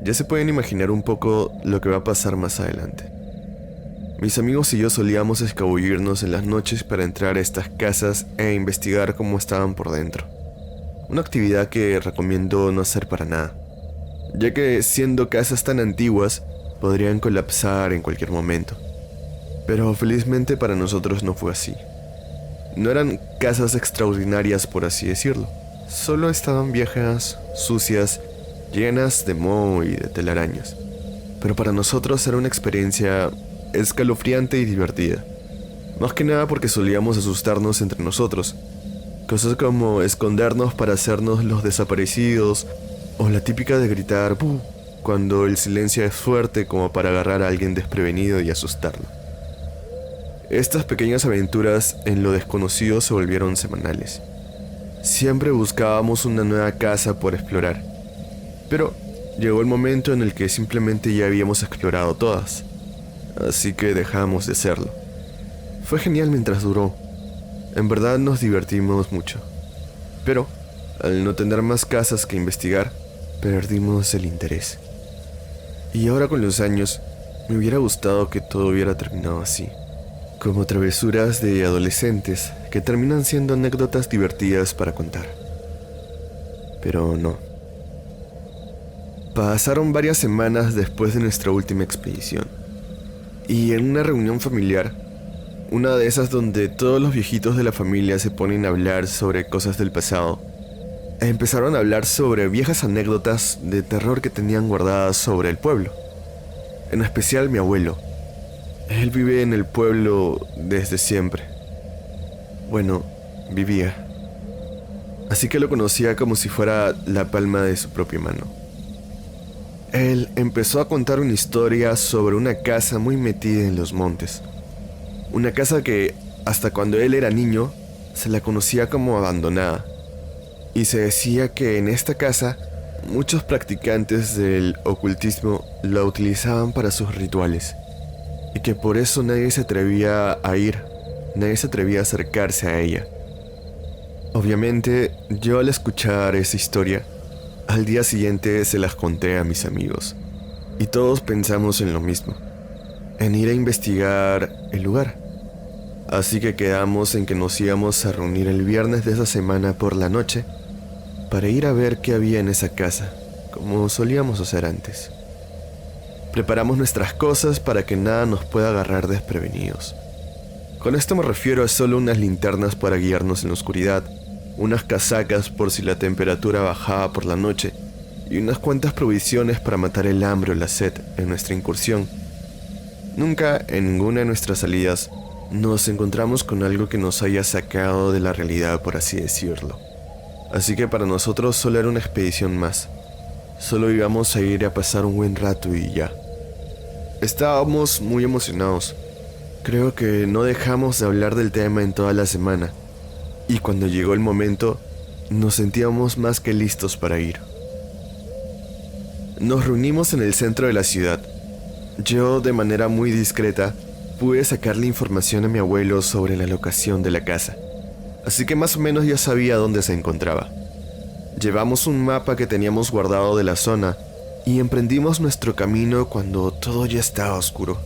S1: Ya se pueden imaginar un poco lo que va a pasar más adelante. Mis amigos y yo solíamos escabullirnos en las noches para entrar a estas casas e investigar cómo estaban por dentro. Una actividad que recomiendo no hacer para nada, ya que siendo casas tan antiguas, podrían colapsar en cualquier momento. Pero felizmente para nosotros no fue así. No eran casas extraordinarias, por así decirlo. Solo estaban viejas, sucias, llenas de moho y de telarañas. Pero para nosotros era una experiencia escalofriante y divertida. Más que nada porque solíamos asustarnos entre nosotros. Cosas como escondernos para hacernos los desaparecidos, o la típica de gritar ¡buh! Cuando el silencio es fuerte como para agarrar a alguien desprevenido y asustarlo. Estas pequeñas aventuras en lo desconocido se volvieron semanales. Siempre buscábamos una nueva casa por explorar, pero llegó el momento en el que simplemente ya habíamos explorado todas. Así que dejamos de hacerlo. Fue genial mientras duró. En verdad nos divertimos mucho. Pero, al no tener más casas que investigar, perdimos el interés. Y ahora con los años, me hubiera gustado que todo hubiera terminado así. Como travesuras de adolescentes que terminan siendo anécdotas divertidas para contar. Pero no. Pasaron varias semanas después de nuestra última expedición. Y en una reunión familiar, una de esas donde todos los viejitos de la familia se ponen a hablar sobre cosas del pasado, empezaron a hablar sobre viejas anécdotas de terror que tenían guardadas sobre el pueblo. En especial mi abuelo. Él vive en el pueblo desde siempre. Bueno, vivía. Así que lo conocía como si fuera la palma de su propia mano. Él empezó a contar una historia sobre una casa muy metida en los montes. Una casa que, hasta cuando él era niño, se la conocía como abandonada. Y se decía que en esta casa, muchos practicantes del ocultismo la utilizaban para sus rituales. Y que por eso nadie se atrevía a ir, nadie se atrevía a acercarse a ella. Obviamente, yo al escuchar esa historia, al día siguiente se las conté a mis amigos, y todos pensamos en lo mismo, en ir a investigar el lugar. Así que quedamos en que nos íbamos a reunir el viernes de esa semana por la noche para ir a ver qué había en esa casa, como solíamos hacer antes. Preparamos nuestras cosas para que nada nos pueda agarrar desprevenidos. Con esto me refiero a solo unas linternas para guiarnos en la oscuridad, unas casacas por si la temperatura bajaba por la noche y unas cuantas provisiones para matar el hambre o la sed en nuestra incursión. Nunca en ninguna de nuestras salidas nos encontramos con algo que nos haya sacado de la realidad, por así decirlo. Así que para nosotros solo era una expedición más. Solo íbamos a ir a pasar un buen rato y ya. Estábamos muy emocionados. Creo que no dejamos de hablar del tema en toda la semana. Y cuando llegó el momento, nos sentíamos más que listos para ir. Nos reunimos en el centro de la ciudad. Yo, de manera muy discreta, pude sacarle información a mi abuelo sobre la locación de la casa. Así que más o menos ya sabía dónde se encontraba. Llevamos un mapa que teníamos guardado de la zona y emprendimos nuestro camino cuando todo ya estaba oscuro.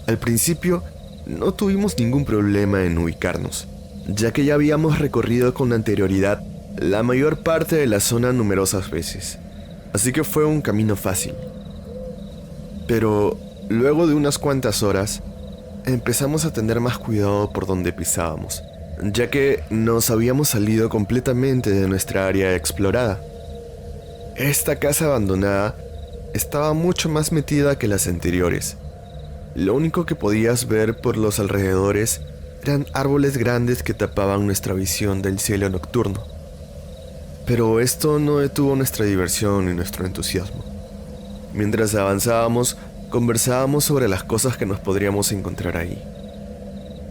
S1: Al principio, no tuvimos ningún problema en ubicarnos, ya que ya habíamos recorrido con anterioridad la mayor parte de la zona numerosas veces, así que fue un camino fácil. Pero luego de unas cuantas horas, empezamos a tener más cuidado por donde pisábamos, ya que nos habíamos salido completamente de nuestra área explorada. Esta casa abandonada estaba mucho más metida que las anteriores. Lo único que podías ver por los alrededores eran árboles grandes que tapaban nuestra visión del cielo nocturno. Pero esto no detuvo nuestra diversión y nuestro entusiasmo. Mientras avanzábamos, conversábamos sobre las cosas que nos podríamos encontrar ahí.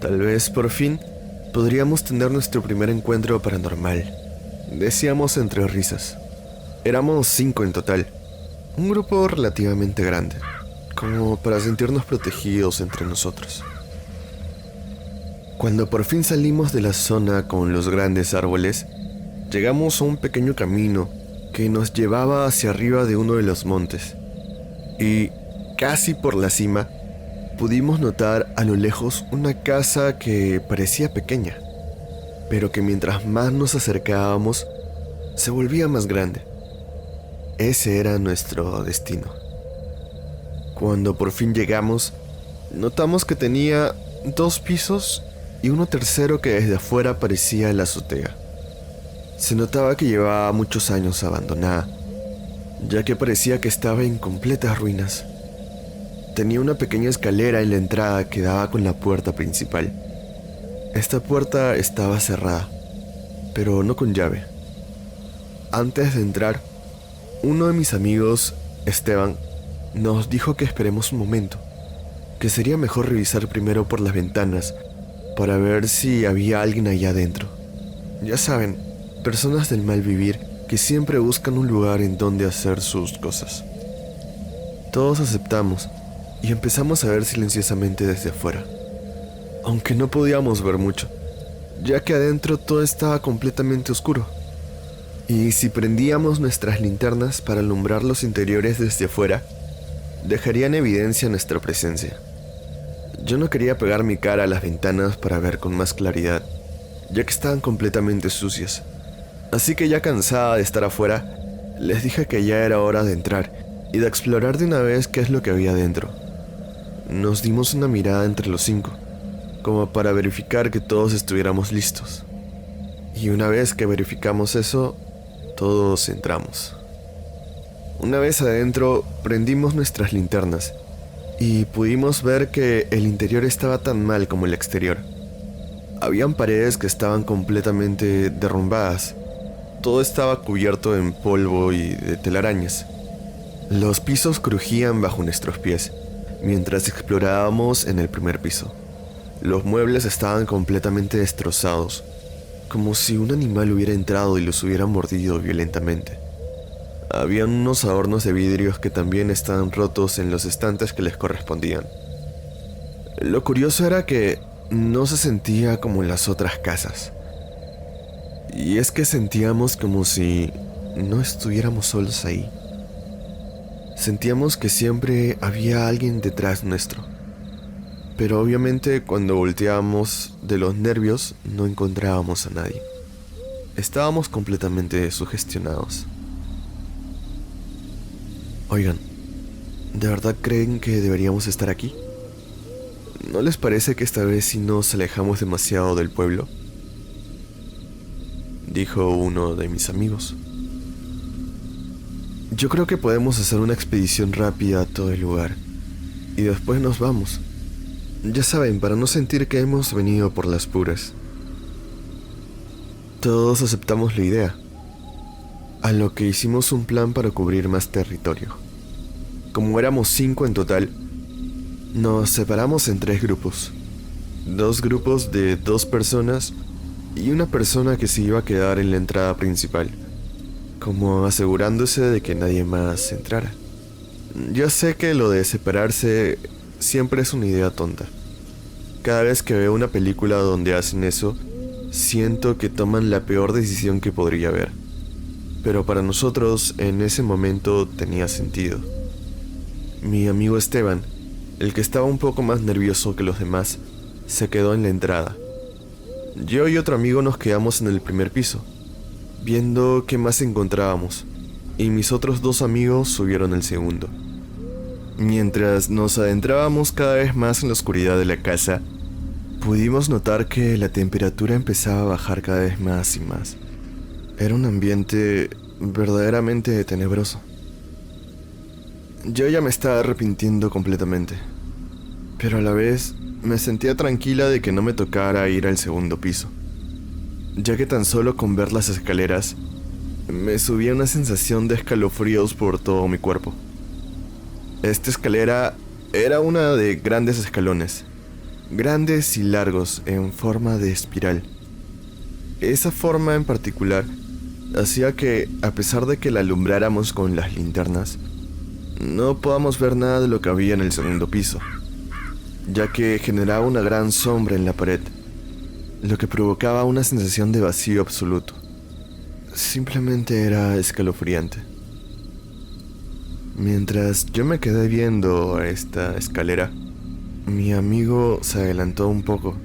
S1: Tal vez, por fin, podríamos tener nuestro primer encuentro paranormal, decíamos entre risas. Éramos 5 en total, un grupo relativamente grande, como para sentirnos protegidos entre nosotros. Cuando por fin salimos de la zona con los grandes árboles, llegamos a un pequeño camino que nos llevaba hacia arriba de uno de los montes. Y, casi por la cima, pudimos notar a lo lejos una casa que parecía pequeña, pero que mientras más nos acercábamos, se volvía más grande. Ese era nuestro destino. Cuando por fin llegamos, notamos que tenía 2 pisos y uno tercero que desde afuera parecía la azotea. Se notaba que llevaba muchos años abandonada, ya que parecía que estaba en completas ruinas. Tenía una pequeña escalera en la entrada que daba con la puerta principal. Esta puerta estaba cerrada, pero no con llave. Antes de entrar, uno de mis amigos, Esteban, nos dijo que esperemos un momento, que sería mejor revisar primero por las ventanas para ver si había alguien allá adentro. Ya saben, personas del mal vivir que siempre buscan un lugar en donde hacer sus cosas. Todos aceptamos y empezamos a ver silenciosamente desde afuera, aunque no podíamos ver mucho, ya que adentro todo estaba completamente oscuro. Y si prendíamos nuestras linternas para alumbrar los interiores desde afuera, dejarían evidencia nuestra presencia. Yo no quería pegar mi cara a las ventanas para ver con más claridad, ya que estaban completamente sucias. Así que ya cansada de estar afuera, les dije que ya era hora de entrar y de explorar de una vez qué es lo que había dentro. Nos dimos una mirada entre los 5, como para verificar que todos estuviéramos listos. Y una vez que verificamos eso, todos entramos. Una vez adentro, prendimos nuestras linternas y pudimos ver que el interior estaba tan mal como el exterior. Habían paredes que estaban completamente derrumbadas. Todo estaba cubierto en polvo y de telarañas. Los pisos crujían bajo nuestros pies mientras explorábamos en el primer piso. Los muebles estaban completamente destrozados, como si un animal hubiera entrado y los hubiera mordido violentamente. Habían unos adornos de vidrios que también estaban rotos en los estantes que les correspondían. Lo curioso era que no se sentía como en las otras casas. Y es que sentíamos como si no estuviéramos solos ahí. Sentíamos que siempre había alguien detrás nuestro. Pero obviamente cuando volteábamos de los nervios no encontrábamos a nadie. Estábamos completamente sugestionados. Oigan, ¿de verdad creen que deberíamos estar aquí? ¿No les parece que esta vez sí nos alejamos demasiado del pueblo?, dijo uno de mis amigos. Yo creo que podemos hacer una expedición rápida a todo el lugar y después nos vamos. Ya saben, para no sentir que hemos venido por las puras. Todos aceptamos la idea. a lo que hicimos un plan para cubrir más territorio. Como éramos 5 en total, nos separamos en 3 grupos. 2 grupos de 2 personas y una persona que se iba a quedar en la entrada principal, como asegurándose de que nadie más entrara. Ya sé que lo de separarse siempre es una idea tonta. Cada vez que veo una película donde hacen eso, siento que toman la peor decisión que podría haber. Pero para nosotros, en ese momento, tenía sentido. Mi amigo Esteban, el que estaba un poco más nervioso que los demás, se quedó en la entrada. Yo y otro amigo nos quedamos en el primer piso, viendo qué más encontrábamos, y mis otros 2 amigos subieron al segundo. Mientras nos adentrábamos cada vez más en la oscuridad de la casa, pudimos notar que la temperatura empezaba a bajar cada vez más y más. Era un ambiente verdaderamente tenebroso. Yo ya me estaba arrepintiendo completamente, pero a la vez me sentía tranquila de que no me tocara ir al segundo piso, ya que tan solo con ver las escaleras me subía una sensación de escalofríos por todo mi cuerpo. Esta escalera era una de grandes escalones, grandes y largos en forma de espiral. Esa forma en particular hacía que, a pesar de que la alumbráramos con las linternas, no podamos ver nada de lo que había en el segundo piso, ya que generaba una gran sombra en la pared, lo que provocaba una sensación de vacío absoluto. Simplemente era escalofriante. Mientras yo me quedé viendo a esta escalera, mi amigo se adelantó un poco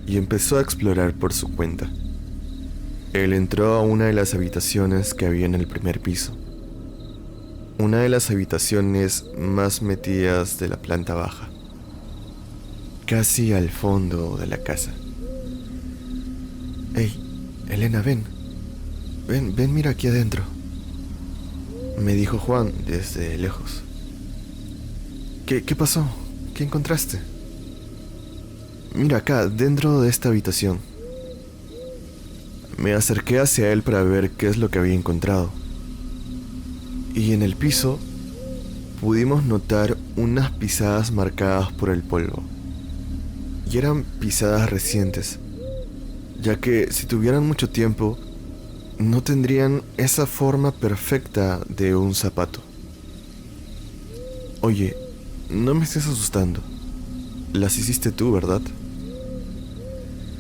S1: y empezó a explorar por su cuenta. Él entró a una de las habitaciones que había en el primer piso, una de las habitaciones más metidas de la planta baja, casi al fondo de la casa. «Hey, Elena, ven, mira aquí adentro», me dijo Juan desde lejos. ¿Qué pasó? ¿Qué encontraste? «Mira acá, dentro de esta habitación». Me acerqué hacia él para ver qué es lo que había encontrado. Y en el piso pudimos notar unas pisadas marcadas por el polvo. Y eran pisadas recientes, ya que si tuvieran mucho tiempo, no tendrían esa forma perfecta de un zapato. «Oye, no me estés asustando. Las hiciste tú, ¿verdad?»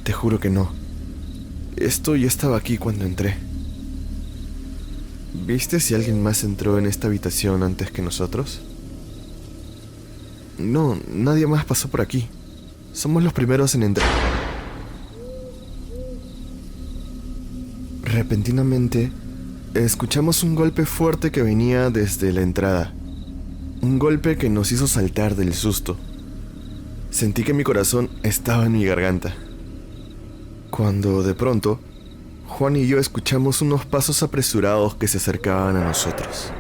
S1: «Te juro que no. Esto ya estaba aquí cuando entré». «¿Viste si alguien más entró en esta habitación antes que nosotros?» «No, nadie más pasó por aquí. Somos los primeros en entrar». Repentinamente, escuchamos un golpe fuerte que venía desde la entrada. Un golpe que nos hizo saltar del susto. Sentí que mi corazón estaba en mi garganta. Cuando de pronto, Juan y yo escuchamos unos pasos apresurados que se acercaban a nosotros.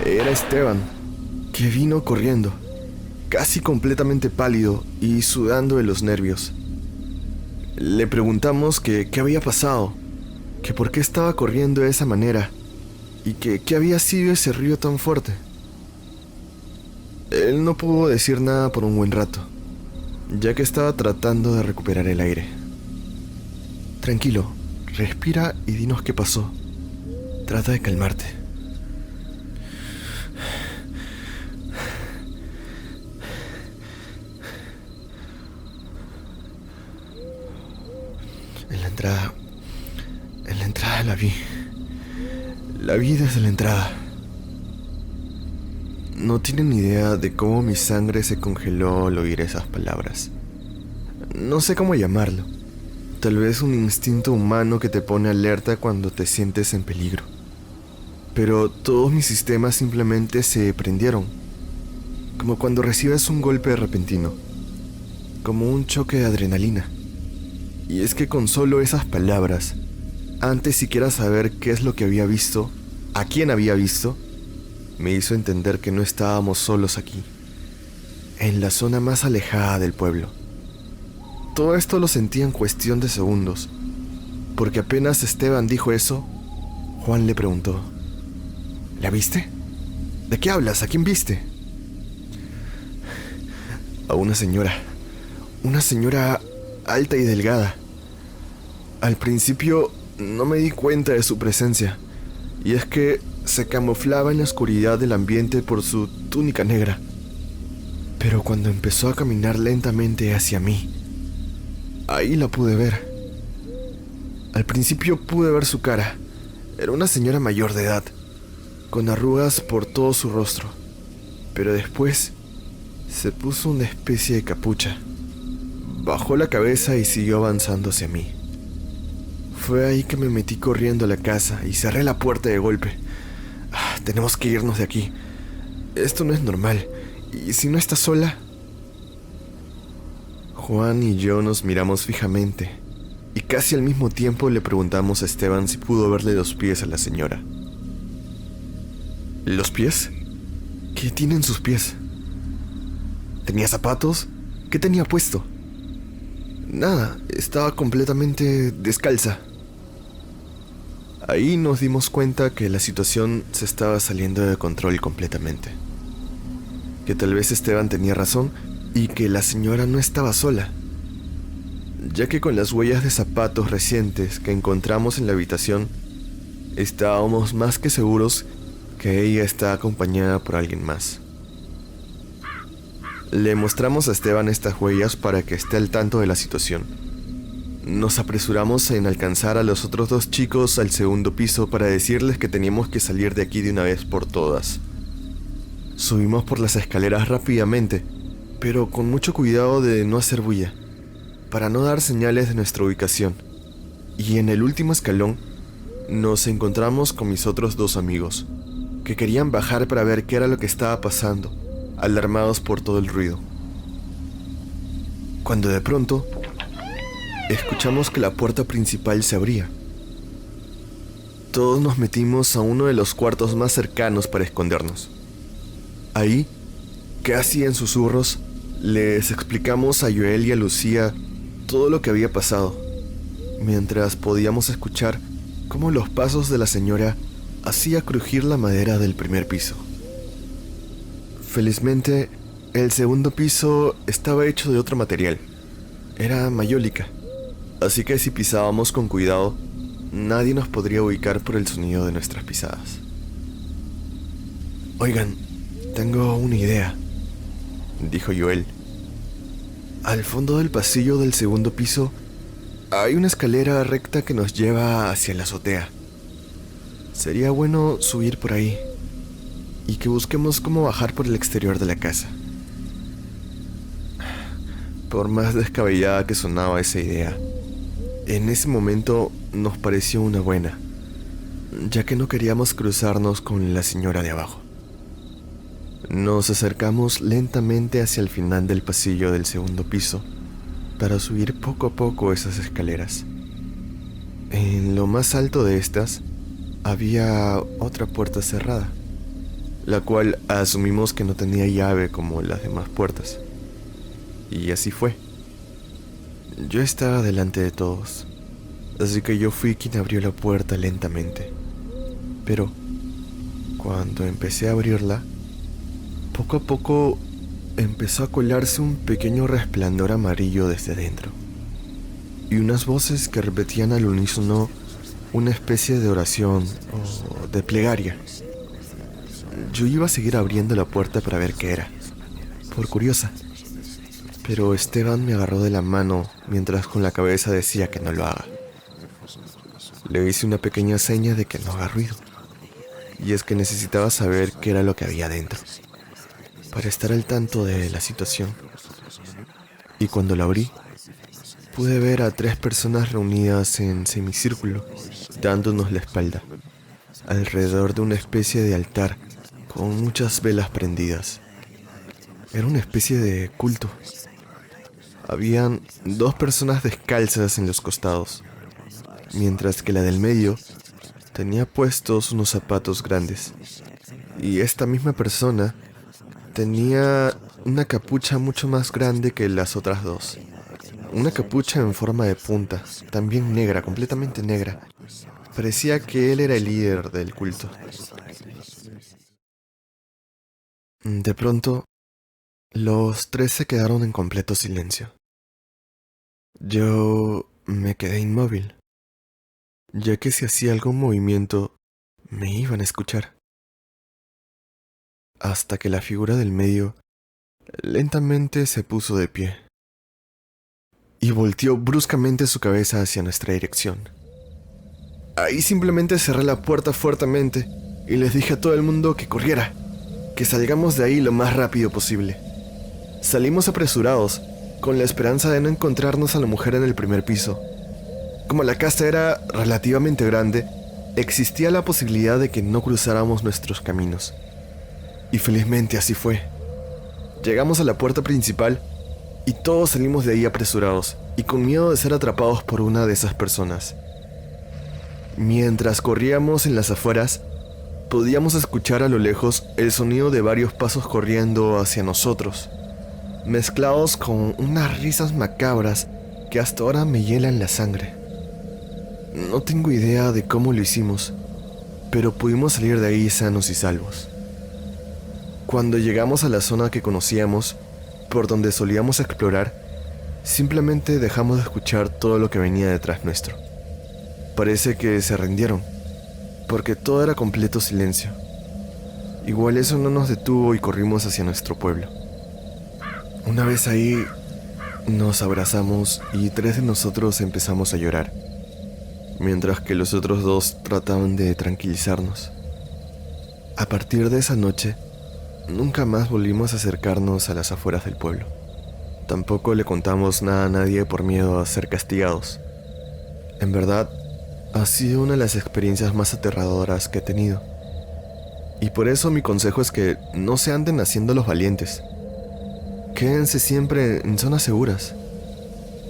S1: Era Esteban, que vino corriendo, casi completamente pálido y sudando de los nervios. Le preguntamos que qué había pasado, que por qué estaba corriendo de esa manera y que qué había sido ese río tan fuerte. Él no pudo decir nada por un buen rato, ya que estaba tratando de recuperar el aire. «Tranquilo, respira y dinos qué pasó. Trata de calmarte». En la entrada la vi. La vi desde la entrada. No tienen idea de cómo mi sangre se congeló al oír esas palabras. No sé cómo llamarlo. Tal vez un instinto humano que te pone alerta cuando te sientes en peligro. Pero todos mis sistemas simplemente se prendieron. Como cuando recibes un golpe repentino. Como un choque de adrenalina. Y es que con solo esas palabras, antes siquiera saber qué es lo que había visto, a quién había visto, me hizo entender que no estábamos solos aquí, en la zona más alejada del pueblo. Todo esto lo sentí en cuestión de segundos, porque apenas Esteban dijo eso, Juan le preguntó: ¿la viste? ¿De qué hablas? ¿A quién viste? A una señora alta y delgada. Al principio no me di cuenta de su presencia, y es que se camuflaba en la oscuridad del ambiente por su túnica negra. Pero cuando empezó a caminar lentamente hacia mí, ahí la pude ver. Al principio pude ver su cara. Era una señora mayor de edad, con arrugas por todo su rostro, pero después se puso una especie de capucha. Bajó la cabeza y siguió avanzando hacia mí. Fue ahí que me metí corriendo a la casa y cerré la puerta de golpe. Tenemos que irnos de aquí. Esto no es normal. ¿Y si no está sola? Juan y yo nos miramos fijamente y casi al mismo tiempo le preguntamos a Esteban si pudo verle los pies a la señora. ¿Los pies? ¿Qué tienen sus pies? ¿Tenía zapatos? ¿Qué tenía puesto? Nada, estaba completamente descalza. Ahí nos dimos cuenta que la situación se estaba saliendo de control completamente. Que tal vez Esteban tenía razón y que la señora no estaba sola, ya que con las huellas de zapatos recientes que encontramos en la habitación, estábamos más que seguros que ella está acompañada por alguien más. Le mostramos a Esteban estas huellas para que esté al tanto de la situación. Nos apresuramos en alcanzar a los otros dos chicos al segundo piso para decirles que teníamos que salir de aquí de una vez por todas. Subimos por las escaleras rápidamente, pero con mucho cuidado de no hacer bulla, para no dar señales de nuestra ubicación. Y en el último escalón nos encontramos con mis otros dos amigos, que querían bajar para ver qué era lo que estaba pasando, alarmados por todo el ruido. Cuando de pronto escuchamos que la puerta principal se abría. Todos nos metimos a uno de los cuartos más cercanos para escondernos. Ahí, casi en susurros, les explicamos a Joel y a Lucía todo lo que había pasado, mientras podíamos escuchar cómo los pasos de la señora hacía crujir la madera del primer piso. Felizmente, el segundo piso estaba hecho de otro material. Era mayólica, así que si pisábamos con cuidado, nadie nos podría ubicar por el sonido de nuestras pisadas. Oigan, tengo una idea, dijo Joel. Al fondo del pasillo del segundo piso hay una escalera recta que nos lleva hacia la azotea. Sería bueno subir por ahí y que busquemos cómo bajar por el exterior de la casa. Por más descabellada que sonaba esa idea, en ese momento nos pareció una buena, ya que no queríamos cruzarnos con la señora de abajo. Nos acercamos lentamente hacia el final del pasillo del segundo piso para subir poco a poco esas escaleras. En lo más alto de estas había otra puerta cerrada, la cual asumimos que no tenía llave como las demás puertas. Y así fue. Yo estaba delante de todos, así que yo fui quien abrió la puerta lentamente. Pero cuando empecé a abrirla, poco a poco empezó a colarse un pequeño resplandor amarillo desde dentro, y unas voces que repetían al unísono una especie de oración o de plegaria. Yo iba a seguir abriendo la puerta para ver qué era, por curiosa, pero Esteban me agarró de la mano mientras con la cabeza decía que no lo haga. Le hice una pequeña seña de que no haga ruido, y es que necesitaba saber qué era lo que había dentro, para estar al tanto de la situación. Y cuando la abrí, pude ver a 3 personas reunidas en semicírculo, dándonos la espalda, alrededor de una especie de altar con muchas velas prendidas. Era una especie de culto. Habían 2 personas descalzas en los costados, mientras que la del medio tenía puestos unos zapatos grandes. Y esta misma persona tenía una capucha mucho más grande que las otras 2. una capucha en forma de punta, también negra, completamente negra. Parecía que él era el líder del culto. De pronto, los tres se quedaron en completo silencio. Yo me quedé inmóvil, ya que si hacía algún movimiento, me iban a escuchar. Hasta que la figura del medio lentamente se puso de pie y volteó bruscamente su cabeza hacia nuestra dirección. Ahí simplemente cerré la puerta fuertemente y les dije a todo el mundo que corriera, que salgamos de ahí lo más rápido posible. Salimos apresurados, con la esperanza de no encontrarnos a la mujer en el primer piso. Como la casa era relativamente grande, existía la posibilidad de que no cruzáramos nuestros caminos. Y felizmente así fue. Llegamos a la puerta principal y todos salimos de ahí apresurados y con miedo de ser atrapados por una de esas personas. Mientras corríamos en las afueras, podíamos escuchar a lo lejos el sonido de varios pasos corriendo hacia nosotros, mezclados con unas risas macabras que hasta ahora me hielan la sangre. No tengo idea de cómo lo hicimos, pero pudimos salir de ahí sanos y salvos. Cuando llegamos a la zona que conocíamos, por donde solíamos explorar, simplemente dejamos de escuchar todo lo que venía detrás nuestro. Parece que se rindieron, porque todo era completo silencio. Igual eso no nos detuvo y corrimos hacia nuestro pueblo. Una vez ahí, nos abrazamos y 3 de nosotros empezamos a llorar, mientras que los otros 2 trataban de tranquilizarnos. A partir de esa noche, nunca más volvimos a acercarnos a las afueras del pueblo. Tampoco le contamos nada a nadie por miedo a ser castigados. En verdad, ha sido una de las experiencias más aterradoras que he tenido. Y por eso mi consejo es que no se anden haciendo los valientes. Quédense siempre en zonas seguras.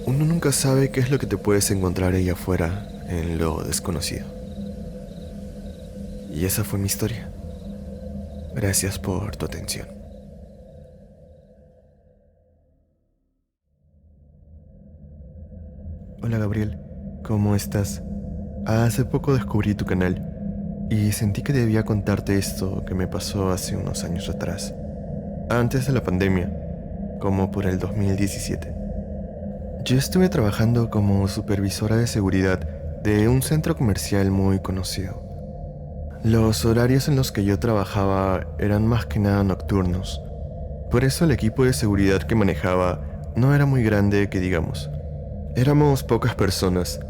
S1: Uno nunca sabe qué es lo que te puedes encontrar ahí afuera en lo desconocido. Y esa fue mi historia. Gracias por tu atención. Hola Gabriel, ¿cómo estás? Hace poco descubrí tu canal y sentí que debía contarte esto que me pasó hace unos años atrás, antes de la pandemia, como por el 2017. Yo estuve trabajando como supervisora de seguridad de un centro comercial muy conocido. Los horarios en los que yo trabajaba eran más que nada nocturnos. Por eso el equipo de seguridad que manejaba no era muy grande que digamos. Éramos pocas personas,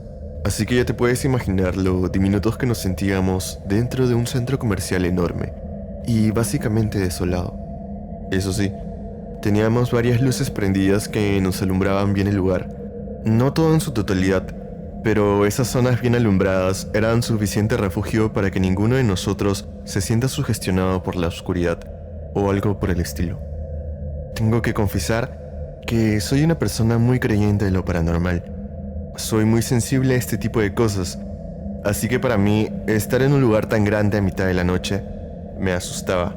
S1: así que ya te puedes imaginar lo diminutos que nos sentíamos dentro de un centro comercial enorme y básicamente desolado. Eso sí, teníamos varias luces prendidas que nos alumbraban bien el lugar. No todo en su totalidad, pero esas zonas bien alumbradas eran suficiente refugio para que ninguno de nosotros se sienta sugestionado por la oscuridad o algo por el estilo. Tengo que confesar que soy una persona muy creyente de lo paranormal. Soy muy sensible a este tipo de cosas, así que para mí estar en un lugar tan grande a mitad de la noche me asustaba,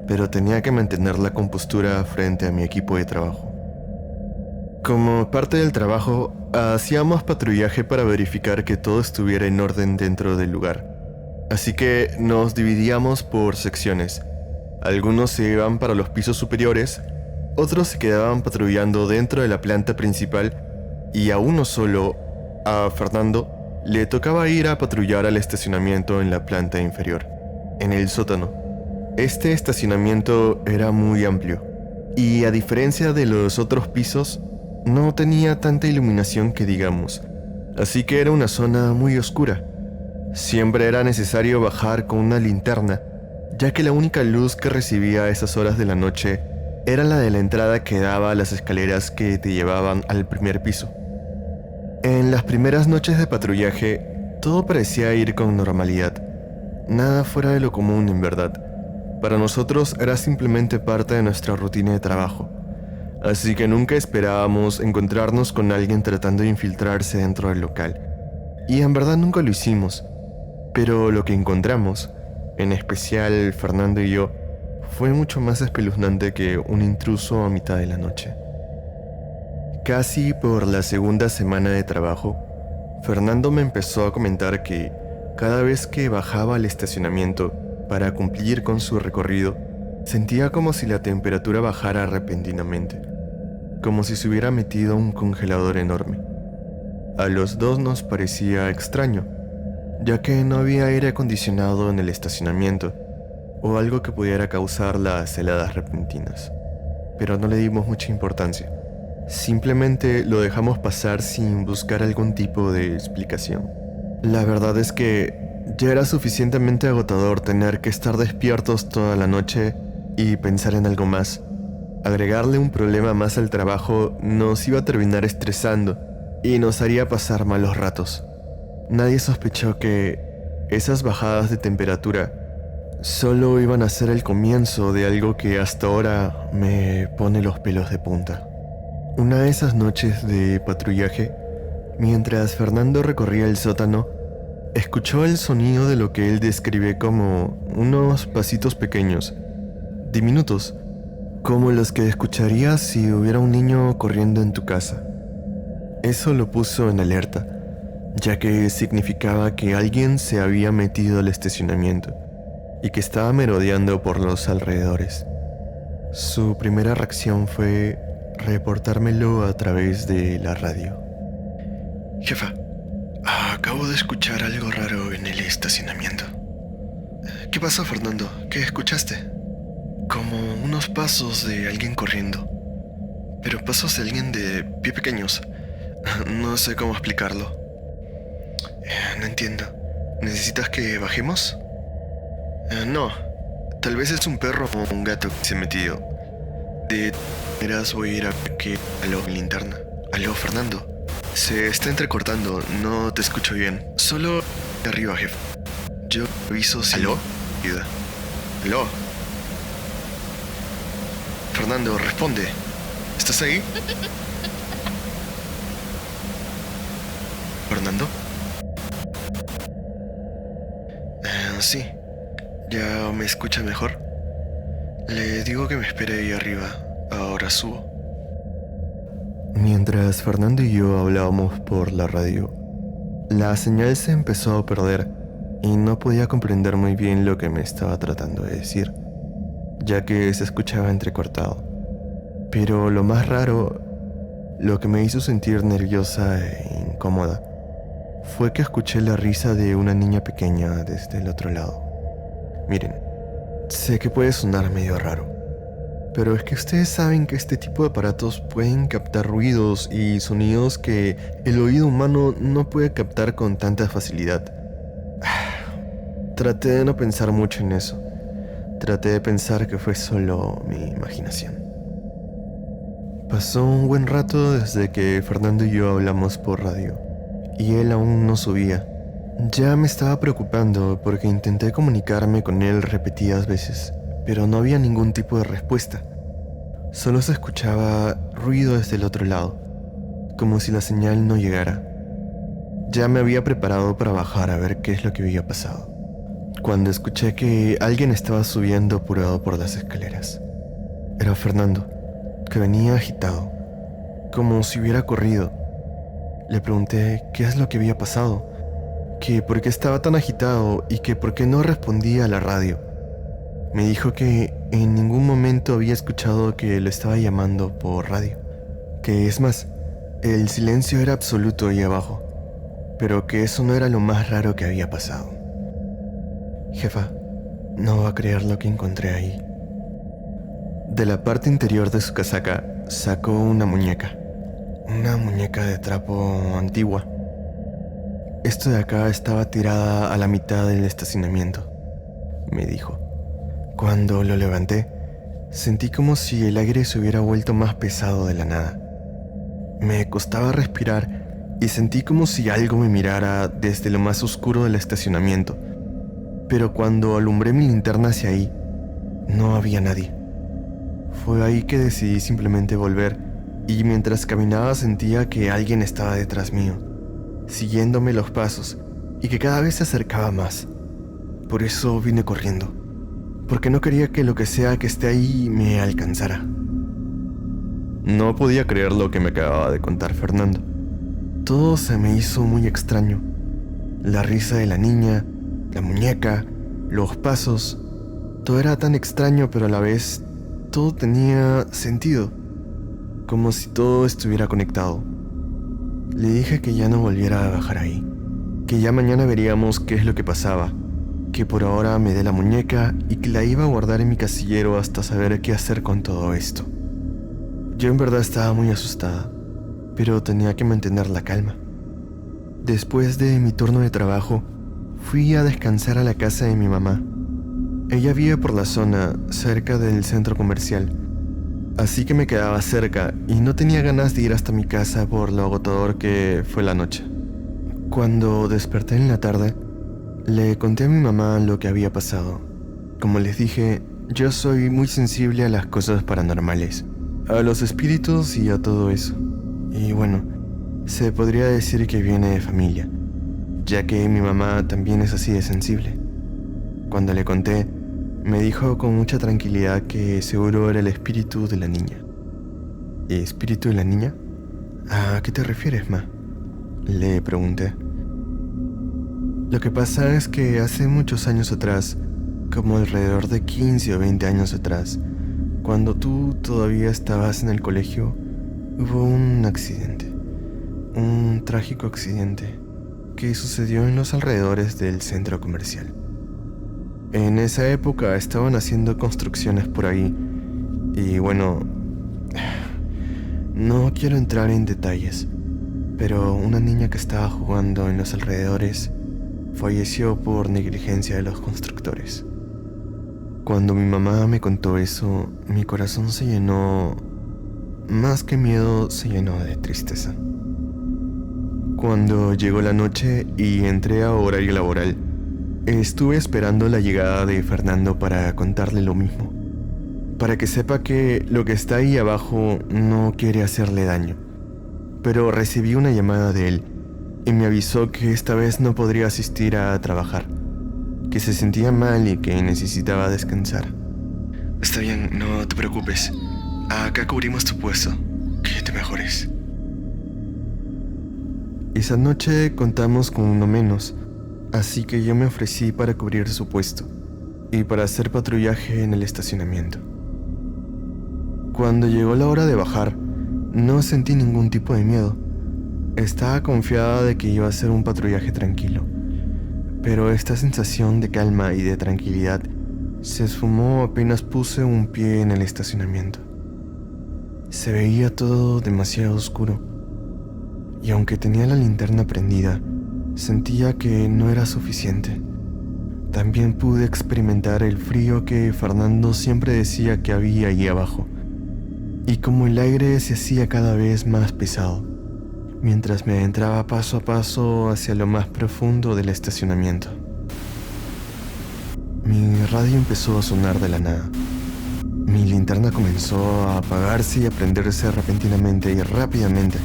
S1: pero tenía que mantener la compostura frente a mi equipo de trabajo. Como parte del trabajo, hacíamos patrullaje para verificar que todo estuviera en orden dentro del lugar. Así que nos dividíamos por secciones. Algunos se iban para los pisos superiores, otros se quedaban patrullando dentro de la planta principal y a uno solo, a Fernando, le tocaba ir a patrullar al estacionamiento en la planta inferior, en el sótano. Este estacionamiento era muy amplio y a diferencia de los otros pisos, no tenía tanta iluminación que digamos, así que era una zona muy oscura. Siempre era necesario bajar con una linterna, ya que la única luz que recibía a esas horas de la noche era la de la entrada que daba a las escaleras que te llevaban al primer piso. En las primeras noches de patrullaje, todo parecía ir con normalidad. Nada fuera de lo común, en verdad. Para nosotros era simplemente parte de nuestra rutina de trabajo. Así que nunca esperábamos encontrarnos con alguien tratando de infiltrarse dentro del local. Y en verdad nunca lo hicimos. Pero lo que encontramos, en especial Fernando y yo, fue mucho más espeluznante que un intruso a mitad de la noche. Casi por la segunda semana de trabajo, Fernando me empezó a comentar que cada vez que bajaba al estacionamiento para cumplir con su recorrido, sentía como si la temperatura bajara repentinamente, como si se hubiera metido un congelador enorme. A los dos nos parecía extraño, ya que no había aire acondicionado en el estacionamiento o algo que pudiera causar las heladas repentinas, pero no le dimos mucha importancia. Simplemente lo dejamos pasar sin buscar algún tipo de explicación. La verdad es que ya era suficientemente agotador tener que estar despiertos toda la noche y pensar en algo más. Agregarle un problema más al trabajo nos iba a terminar estresando y nos haría pasar malos ratos. Nadie sospechó que esas bajadas de temperatura solo iban a ser el comienzo de algo que hasta ahora me pone los pelos de punta. Una de esas noches de patrullaje, mientras Fernando recorría el sótano, escuchó el sonido de lo que él describe como unos pasitos pequeños, diminutos, como los que escucharías si hubiera un niño corriendo en tu casa. Eso lo puso en alerta, ya que significaba que alguien se había metido al estacionamiento y que estaba merodeando por los alrededores. Su primera reacción fue reportármelo a través de la radio. Jefa, acabo de escuchar algo raro en el estacionamiento. ¿Qué pasó, Fernando? ¿Qué escuchaste? Como unos pasos de alguien corriendo. Pero pasos de alguien de pie pequeños. No sé cómo explicarlo. No entiendo. ¿Necesitas que bajemos? No. Tal vez es un perro o un gato que se ha metido. De veras voy a ir a que... Aló, mi linterna. Aló, Fernando. Se está entrecortando, no te escucho bien. Solo de arriba, jefe. Yo aviso si... ¿Aló? Ayuda. ¿Aló? Fernando, responde. ¿Estás ahí? ¿Fernando? Sí. ¿Ya me escucha mejor? Le digo que me espere ahí arriba. Ahora subo. Mientras Fernando y yo hablábamos por la radio, la señal se empezó a perder y no podía comprender muy bien lo que me estaba tratando de decir, ya que se escuchaba entrecortado. Pero lo más raro, lo que me hizo sentir nerviosa e incómoda, fue que escuché la risa de una niña pequeña desde el otro lado. Miren, sé que puede sonar medio raro, pero es que ustedes saben que este tipo de aparatos pueden captar ruidos y sonidos que el oído humano no puede captar con tanta facilidad. Traté de no pensar mucho en eso. Traté de pensar que fue solo mi imaginación. Pasó un buen rato desde que Fernando y yo hablamos por radio, y él aún no subía. Ya me estaba preocupando porque intenté comunicarme con él repetidas veces, pero no había ningún tipo de respuesta. Solo se escuchaba ruido desde el otro lado, como si la señal no llegara. Ya me había preparado para bajar a ver qué es lo que había pasado, cuando escuché que alguien estaba subiendo apurado por las escaleras. Era Fernando, que venía agitado, como si hubiera corrido. Le pregunté qué es lo que había pasado, que por qué estaba tan agitado y que por qué no respondía a la radio. Me dijo que en ningún momento había escuchado que lo estaba llamando por radio, que es más, el silencio era absoluto ahí abajo, pero que eso no era lo más raro que había pasado. Jefa, no va a creer lo que encontré ahí. De la parte interior de su casaca sacó una muñeca de trapo antigua. Esto de acá estaba tirada a la mitad del estacionamiento, me dijo. Cuando lo levanté, sentí como si el aire se hubiera vuelto más pesado de la nada. Me costaba respirar y sentí como si algo me mirara desde lo más oscuro del estacionamiento. Pero cuando alumbré mi linterna hacia ahí, no había nadie. Fue ahí que decidí simplemente volver, y mientras caminaba sentía que alguien estaba detrás mío, siguiéndome los pasos, y que cada vez se acercaba más. Por eso vine corriendo, porque no quería que lo que sea que esté ahí me alcanzara. No podía creer lo que me acababa de contar Fernando. Todo se me hizo muy extraño. La risa de la niña, la muñeca, los pasos, todo era tan extraño, pero a la vez todo tenía sentido, como si todo estuviera conectado. Le dije que ya no volviera a bajar ahí, que ya mañana veríamos qué es lo que pasaba, que por ahora me dé la muñeca y que la iba a guardar en mi casillero hasta saber qué hacer con todo esto. Yo en verdad estaba muy asustada, pero tenía que mantener la calma. Después de mi turno de trabajo, fui a descansar a la casa de mi mamá. Ella vive por la zona, cerca del centro comercial, así que me quedaba cerca y no tenía ganas de ir hasta mi casa por lo agotador que fue la noche. Cuando desperté en la tarde, le conté a mi mamá lo que había pasado. Como les dije, yo soy muy sensible a las cosas paranormales, a los espíritus y a todo eso. Y bueno, se podría decir que viene de familia, ya que mi mamá también es así de sensible. Cuando le conté, me dijo con mucha tranquilidad que seguro era el espíritu de la niña. ¿Espíritu de la niña? ¿A qué te refieres, ma?, le pregunté. Lo que pasa es que hace muchos años atrás, como alrededor de 15 o 20 años atrás, cuando tú todavía estabas en el colegio, hubo un accidente, un trágico accidente que sucedió en los alrededores del centro comercial. En esa época estaban haciendo construcciones por ahí y bueno, no quiero entrar en detalles, pero una niña que estaba jugando en los alrededores falleció por negligencia de los constructores. Cuando mi mamá me contó eso, mi corazón se llenó, más que miedo, se llenó de tristeza. Cuando llegó la noche y entré a horario laboral, estuve esperando la llegada de Fernando para contarle lo mismo, para que sepa que lo que está ahí abajo no quiere hacerle daño. Pero recibí una llamada de él y me avisó que esta vez no podría asistir a trabajar, que se sentía mal y que necesitaba descansar. Está bien, no te preocupes. Acá cubrimos tu puesto. Que te mejores. Esa noche contamos con uno menos, así que yo me ofrecí para cubrir su puesto y para hacer patrullaje en el estacionamiento. Cuando llegó la hora de bajar, no sentí ningún tipo de miedo. Estaba confiada de que iba a ser un patrullaje tranquilo, pero esta sensación de calma y de tranquilidad se esfumó apenas puse un pie en el estacionamiento. Se veía todo demasiado oscuro, y aunque tenía la linterna prendida, sentía que no era suficiente. También pude experimentar el frío que Fernando siempre decía que había allí abajo, y como el aire se hacía cada vez más pesado, mientras me adentraba paso a paso hacia lo más profundo del estacionamiento. Mi radio empezó a sonar de la nada. Mi linterna comenzó a apagarse y a prenderse repentinamente y rápidamente.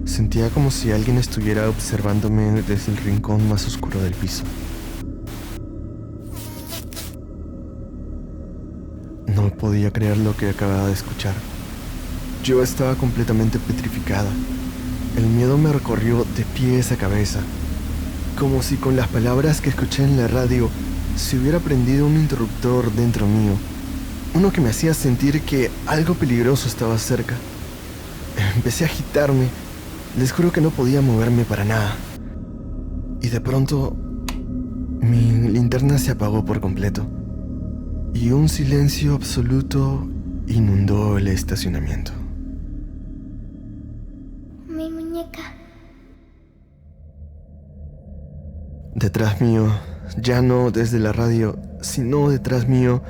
S1: Sentía como si alguien estuviera observándome desde el rincón más oscuro del piso. No podía creer lo que acababa de escuchar. Yo estaba completamente petrificada. El miedo me recorrió de pies a cabeza, como si con las palabras que escuché en la radio se hubiera prendido un interruptor dentro mío, uno que me hacía sentir que algo peligroso estaba cerca. Empecé a agitarme, les juro que no podía moverme para nada. Y de pronto, mi linterna se apagó por completo, y un silencio absoluto inundó el estacionamiento.
S3: Mi muñeca.
S1: Detrás mío, ya no desde la radio, sino detrás mío,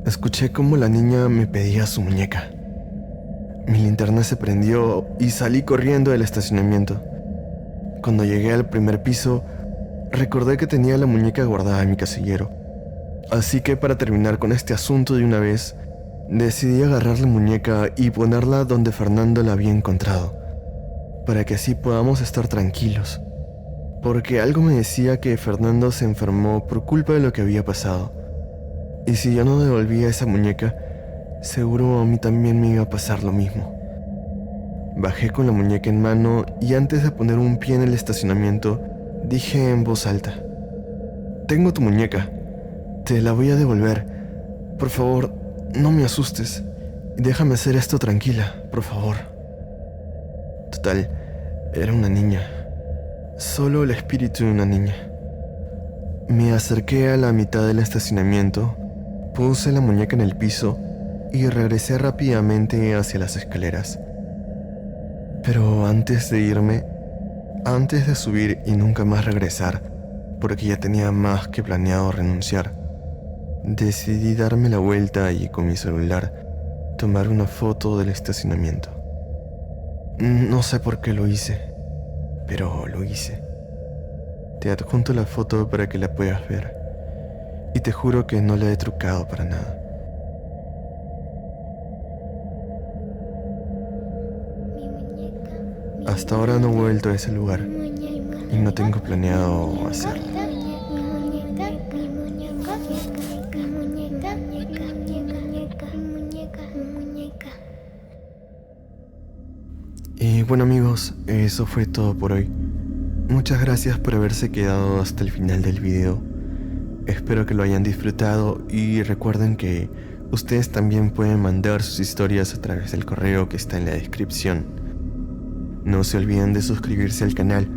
S1: escuché cómo la niña me pedía su muñeca. Mi linterna se prendió y salí corriendo del estacionamiento. Cuando llegué al primer piso, recordé que tenía la muñeca guardada en mi casillero. Así que para terminar con este asunto de una vez, decidí agarrar la muñeca y ponerla donde Fernando la había encontrado, para que así podamos estar tranquilos, porque algo me decía que Fernando se enfermó por culpa de lo que había pasado, y si yo no devolvía esa muñeca, Seguro a mí también me iba a pasar lo mismo. Bajé con la muñeca en mano y antes de poner un pie en el estacionamiento, dije en voz alta: «Tengo tu muñeca. Te la voy a devolver. Por favor, no me asustes. Déjame hacer esto tranquila, por favor». Total, era una niña. Solo el espíritu de una niña. Me acerqué a la mitad del estacionamiento, puse la muñeca en el piso y regresé rápidamente hacia las escaleras. Pero antes de irme, antes de subir y nunca más regresar, porque ya tenía más que planeado renunciar, decidí darme la vuelta y con mi celular tomar una foto del estacionamiento. No sé por qué lo hice, pero lo hice. Te adjunto la foto para que la puedas ver, y te juro que no la he trucado para nada. Hasta ahora no he vuelto a ese lugar y no tengo planeado hacerlo. Y bueno amigos, eso fue todo por hoy. Muchas gracias por haberse quedado hasta el final del video. Espero que lo hayan disfrutado y recuerden que ustedes también pueden mandar sus historias a través del correo que está en la descripción. No se olviden de suscribirse al canal,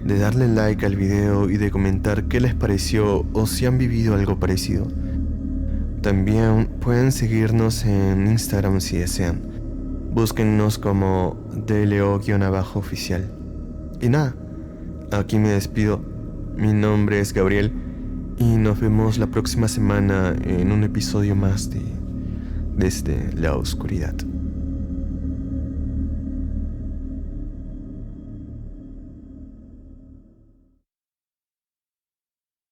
S1: de darle like al video y de comentar qué les pareció o si han vivido algo parecido. También pueden seguirnos en Instagram si desean. Búsquennos como DLO_oficial. Y nada, aquí me despido. Mi nombre es Gabriel y nos vemos la próxima semana en un episodio más de Desde la Oscuridad.